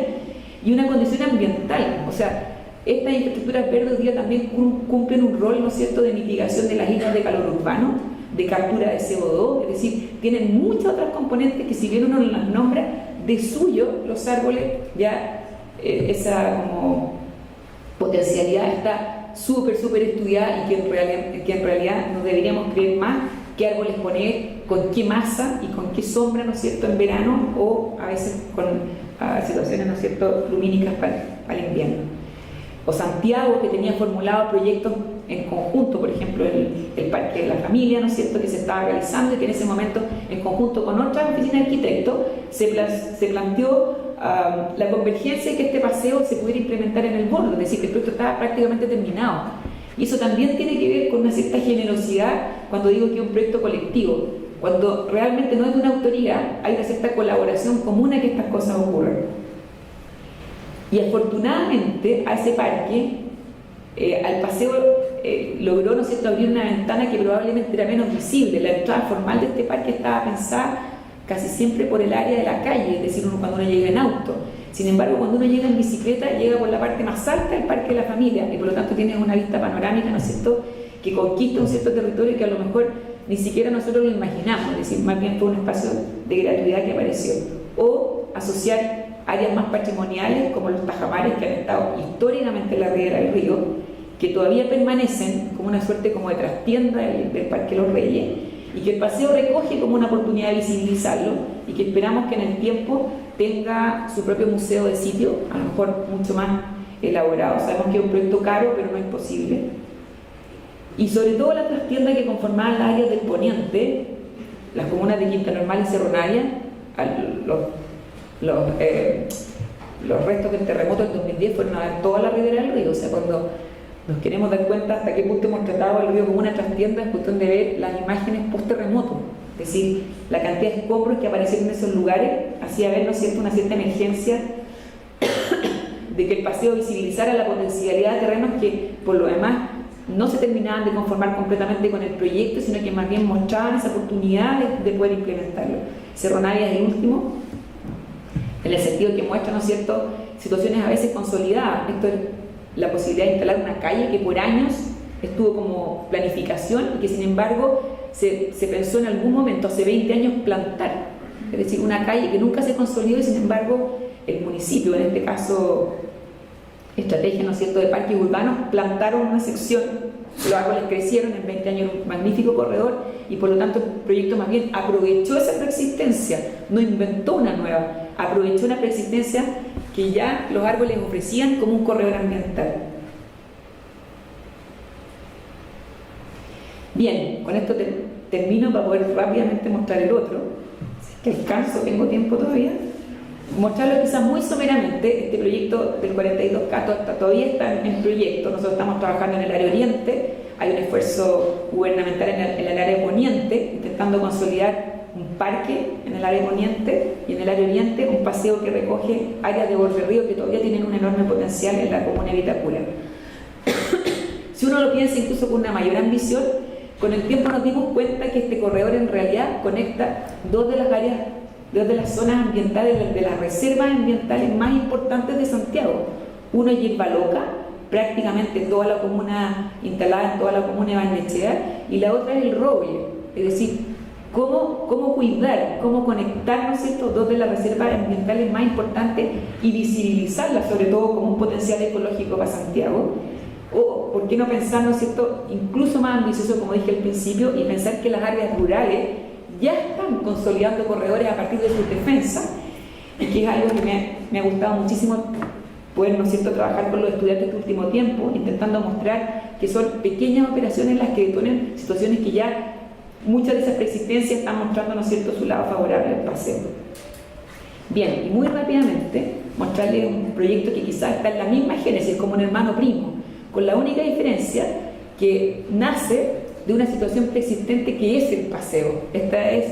y una condición ambiental. O sea, Estas infraestructuras verdes hoy día también cumplen un rol, ¿no es cierto?, de mitigación de las islas de calor urbano, de captura de CO2, es decir, tienen muchas otras componentes que si bien uno las nombra, de suyo los árboles ya esa como potencialidad está súper estudiada, y que en realidad nos deberíamos creer más qué árboles poner, con qué masa y con qué sombra, ¿no es cierto?, en verano, o a veces con situaciones, ¿no es cierto?, lumínicas para el invierno. O Santiago, que tenía formulado proyectos en conjunto, por ejemplo el Parque de la Familia, ¿no es cierto?, que se estaba realizando y que en ese momento, en conjunto con otras oficinas de arquitectos, se planteó la convergencia de que este paseo se pudiera implementar en el borde, es decir, que el proyecto estaba prácticamente terminado. Y eso también tiene que ver con una cierta generosidad cuando digo que es un proyecto colectivo. Cuando realmente no es de una autoría, hay una cierta colaboración común a que estas cosas ocurran. Y afortunadamente a ese parque, al paseo, logró, ¿no es cierto?, abrir una ventana que probablemente era menos visible. La entrada formal de este parque estaba pensada casi siempre por el área de la calle, es decir, cuando uno llega en auto. Sin embargo, cuando uno llega en bicicleta, llega por la parte más alta del Parque de la Familia, y por lo tanto tiene una vista panorámica, ¿no es cierto?, que conquista un cierto territorio que a lo mejor ni siquiera nosotros lo imaginamos, es decir, más bien fue un espacio de gratuidad que apareció. O asociar áreas más patrimoniales como los tajamares que han estado históricamente en la ribera del río, que todavía permanecen como una suerte como de trastienda del Parque Los Reyes, y que el paseo recoge como una oportunidad de visibilizarlo, y que esperamos que en el tiempo tenga su propio museo de sitio, a lo mejor mucho más elaborado. Sabemos que es un proyecto caro, pero no es imposible. Y sobre todo la trastienda que conformaban las áreas del poniente, las comunas de Quinta Normal y Cerro Navia, los restos del terremoto del 2010 fueron a ver toda la ribera del río. O sea, cuando nos queremos dar cuenta hasta qué punto hemos tratado el río como una trastienda, es cuestión de ver las imágenes post-terremoto. Es decir, la cantidad de escombros que aparecieron en esos lugares hacía ver, ¿no es cierto?, una cierta emergencia de que el paseo visibilizara la potencialidad de terrenos que, por lo demás, no se terminaban de conformar completamente con el proyecto, sino que más bien mostraban esa oportunidad de poder implementarlo. Cerro Navia es el último, en el sentido que muestra, ¿no es cierto?, situaciones a veces consolidadas. Esto es la posibilidad de instalar una calle que por años estuvo como planificación y que sin embargo se pensó en algún momento, hace 20 años, plantar. Es decir, una calle que nunca se consolidó y sin embargo el municipio, en este caso estrategia, ¿no es cierto?, de parques urbanos, plantaron una sección, los árboles crecieron en 20 años, un magnífico corredor, y por lo tanto el proyecto más bien aprovechó esa preexistencia, no inventó una nueva, aprovechó una preexistencia que ya los árboles ofrecían como un corredor ambiental. Bien, con esto termino para poder rápidamente mostrar el otro. Si es que alcanzo, tengo tiempo todavía. Mostrarlo quizás muy someramente. Este proyecto del 42K todavía está en proyecto. Nosotros estamos trabajando en el área oriente, hay un esfuerzo gubernamental en el área poniente, intentando consolidar un parque en el área poniente, y en el área oriente un paseo que recoge áreas de borde río que todavía tienen un enorme potencial en la comuna de Vitacura. Si uno lo piensa incluso con una mayor ambición, con el tiempo nos dimos cuenta que este corredor en realidad conecta dos de las zonas ambientales, de las reservas ambientales más importantes de Santiago. Uno es Yerba Loca, prácticamente toda la comuna, instalada en toda la comuna de Barnechea, y la otra es el Roble. Es decir, cómo cuidar, cómo conectar, ¿no es cierto?, dos de las reservas ambientales más importantes y visibilizarlas, sobre todo como un potencial ecológico para Santiago. O, ¿por qué no pensar, ¿no es cierto?, incluso más ambicioso, como dije al principio, y pensar que las áreas rurales ya están consolidando corredores a partir de sus defensas, y que es algo que me ha gustado muchísimo poder, ¿no es cierto?, trabajar con los estudiantes este último tiempo, intentando mostrar que son pequeñas operaciones las que detonan situaciones que ya muchas de esas preexistencias están mostrando, ¿no es cierto?, su lado favorable al paseo. Bien, y muy rápidamente mostrarles un proyecto que quizás está en la misma génesis, como un hermano primo, con la única diferencia que nace de una situación preexistente que es el paseo. Esta es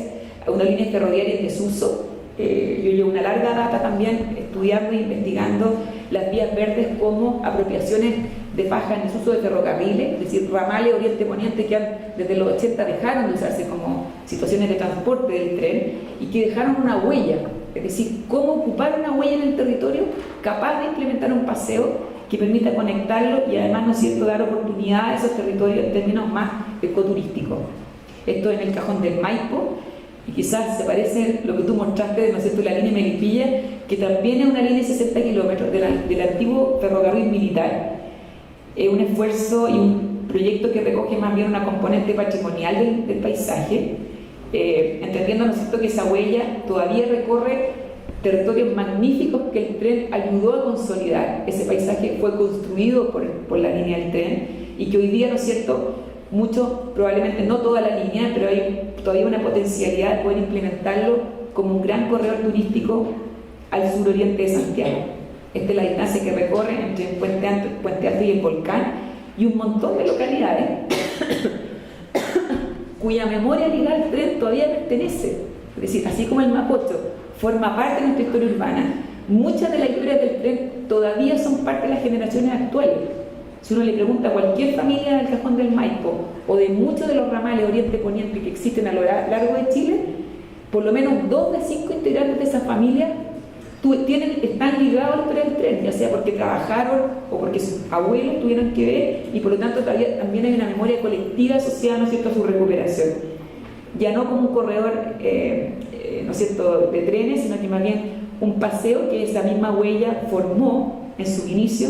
una línea ferroviaria en desuso. Yo llevo una larga data también estudiando e investigando las vías verdes como apropiaciones de faja en desuso de ferrocarriles, es decir, ramales oriente-poniente que desde los 80 dejaron de usarse como situaciones de transporte del tren y que dejaron una huella, es decir, cómo ocupar una huella en el territorio capaz de implementar un paseo que permita conectarlo y además, ¿no es cierto?, dar oportunidad a esos territorios en términos más ecoturísticos. Esto en el Cajón del Maipo, y quizás se parece lo que tú mostraste, ¿no es cierto?, la línea Melipilla, que también es una línea de 60 kilómetros del antiguo ferrocarril militar. Es un esfuerzo y un proyecto que recoge más bien una componente patrimonial del paisaje, entendiendo, ¿no es cierto?, que esa huella todavía recorre territorios magníficos que el tren ayudó a consolidar. Ese paisaje fue construido por la línea del tren y que hoy día, ¿no es cierto?, mucho, probablemente no toda la línea, pero hay todavía una potencialidad de poder implementarlo como un gran corredor turístico al suroriente de Santiago. Esta es la distancia que recorre entre Puente Alto y el Volcán, y un montón de localidades cuya memoria ligada al tren todavía pertenece. Es decir, así como el Mapocho forma parte de nuestra historia urbana, muchas de las historias del tren todavía son parte de las generaciones actuales. Si uno le pregunta a cualquier familia del Cajón del Maipo o de muchos de los ramales oriente-poniente que existen a lo largo de Chile, por lo menos 2 de 5 integrantes de esa familia están ligados a la historia del tren, ya sea porque trabajaron o porque sus abuelos tuvieron que ver, y por lo tanto también hay una memoria colectiva asociada, ¿no es cierto?, a su recuperación. Ya no como un corredor, ¿no es cierto?, de trenes, sino que más bien un paseo que esa misma huella formó en su inicio.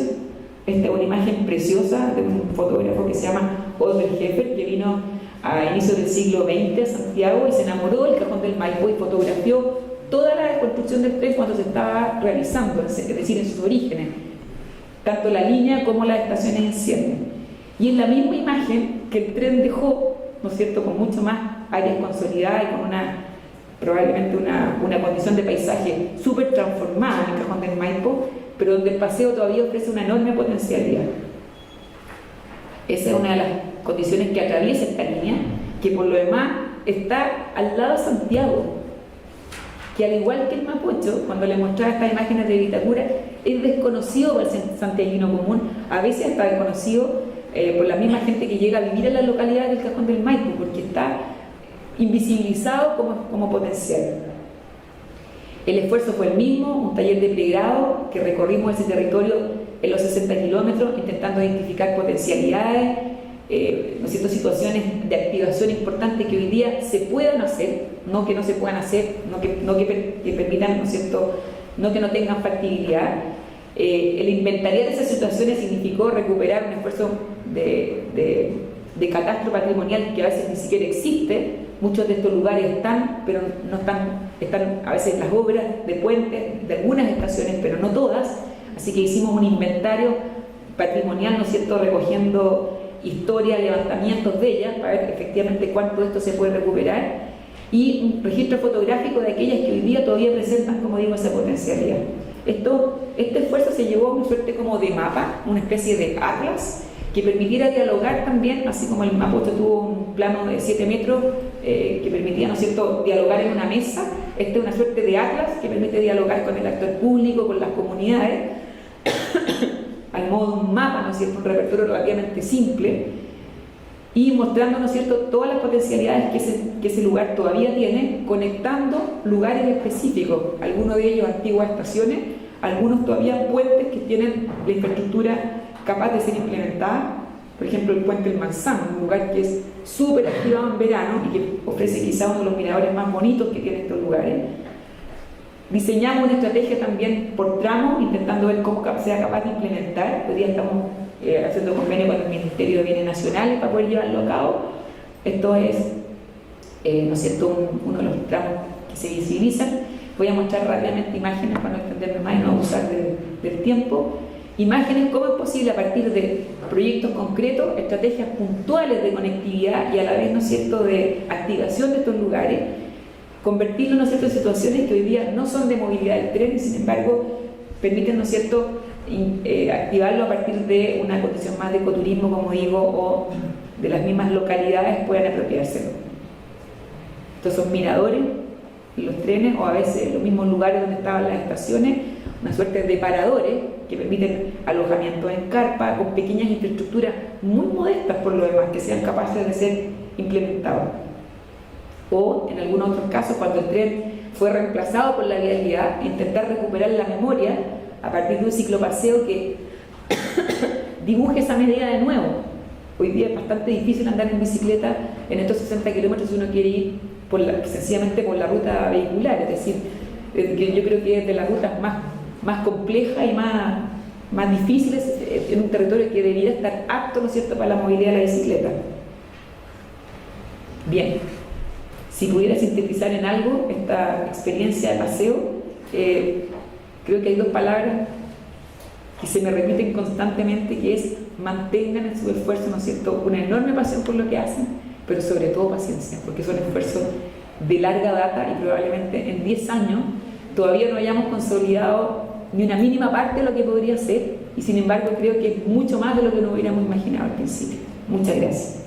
Esta es una imagen preciosa de un fotógrafo que se llama Oliver Heffer, que vino a inicios del siglo XX a Santiago y se enamoró del Cajón del Maipo y fotografió toda la construcción del tren cuando se estaba realizando, es decir, en sus orígenes, tanto la línea como las estaciones en cierre. Y en la misma imagen que el tren dejó, ¿no es cierto?, con mucho más áreas consolidadas y con probablemente una condición de paisaje súper transformada en el Cajón del Maipo, pero donde el paseo todavía ofrece una enorme potencialidad. Esa es una de las condiciones que atraviesa esta línea, que por lo demás está al lado de Santiago, que al igual que el Mapocho, cuando le mostraba estas imágenes de Vitacura, es desconocido para el santiaguino común, a veces está desconocido por la misma gente que llega a vivir en las localidades del Cajón del Maipo, porque está invisibilizado como potencial. El esfuerzo fue el mismo, un taller de pregrado que recorrimos ese territorio en los 60 kilómetros, intentando identificar potencialidades, ¿no es cierto?, situaciones de activación importantes que hoy día se puedan hacer, no que no se puedan hacer, no que permitan, ¿no es cierto?, no que no tengan factibilidad. El inventariar esas situaciones significó recuperar un esfuerzo de catastro patrimonial que a veces ni siquiera existe. Muchos de estos lugares están, pero no están a veces las obras de puentes de algunas estaciones, pero no todas. Así que hicimos un inventario patrimonial, ¿no es cierto?, recogiendo historia, levantamientos de ellas, para ver efectivamente cuánto de esto se puede recuperar, y un registro fotográfico de aquellas que hoy día todavía presentan, como digo, esa potencialidad. Este esfuerzo se llevó a una suerte como de mapa, una especie de atlas, que permitiera dialogar también, así como el Mapocho tuvo un plano de 7 metros que permitía, ¿no es cierto?, dialogar en una mesa. Este es una suerte de atlas que permite dialogar con el actor público, con las comunidades, al modo de un mapa, ¿no es cierto?, un repertorio relativamente simple, y mostrando, ¿no es cierto?, todas las potencialidades que ese lugar todavía tiene, conectando lugares específicos, algunos de ellos antiguas estaciones, algunos todavía puentes que tienen la infraestructura capaz de ser implementada. Por ejemplo, el puente El Manzano, un lugar que es súper activado en verano y que ofrece quizá uno de los miradores más bonitos que tienen estos lugares. Diseñamos una estrategia también por tramo, intentando ver cómo sea capaz de implementar. Hoy día estamos haciendo convenio con el Ministerio de Bienes Nacionales para poder llevarlo a cabo. Esto es, ¿no es cierto?, uno de los tramos que se visibilizan. Voy a mostrar rápidamente imágenes para no extenderme más y no abusar del tiempo. Imágenes, cómo es posible a partir de proyectos concretos, estrategias puntuales de conectividad y a la vez, ¿no es cierto?, de activación de estos lugares, convertirlo, ¿no es cierto?, en situaciones que hoy día no son de movilidad del tren y sin embargo permiten, ¿no es cierto?, activarlo a partir de una condición más de ecoturismo, como digo, o de las mismas localidades puedan apropiárselo. Estos son miradores, los trenes, o a veces los mismos lugares donde estaban las estaciones, una suerte de paradores que permiten alojamiento en carpa con pequeñas infraestructuras muy modestas por lo demás, que sean capaces de ser implementados. O en algunos otros casos, cuando el tren fue reemplazado por la vialidad, intentar recuperar la memoria a partir de un ciclopaseo que dibuje esa medida de nuevo. Hoy día es bastante difícil andar en bicicleta en estos 60 kilómetros si uno quiere ir sencillamente por la ruta vehicular, es decir, yo creo que es de las rutas más complejas y más difíciles en un territorio que debería estar apto, ¿no es cierto?, para la movilidad de la bicicleta. Bien, si pudiera sintetizar en algo esta experiencia de paseo, creo que hay dos palabras que se me repiten constantemente, que es: mantengan en su esfuerzo, ¿no es cierto?, una enorme pasión por lo que hacen, pero sobre todo paciencia, porque son esfuerzos de larga data y probablemente en 10 años todavía no hayamos consolidado ni una mínima parte de lo que podría ser, y sin embargo creo que es mucho más de lo que nos hubiéramos imaginado al principio. Muchas gracias.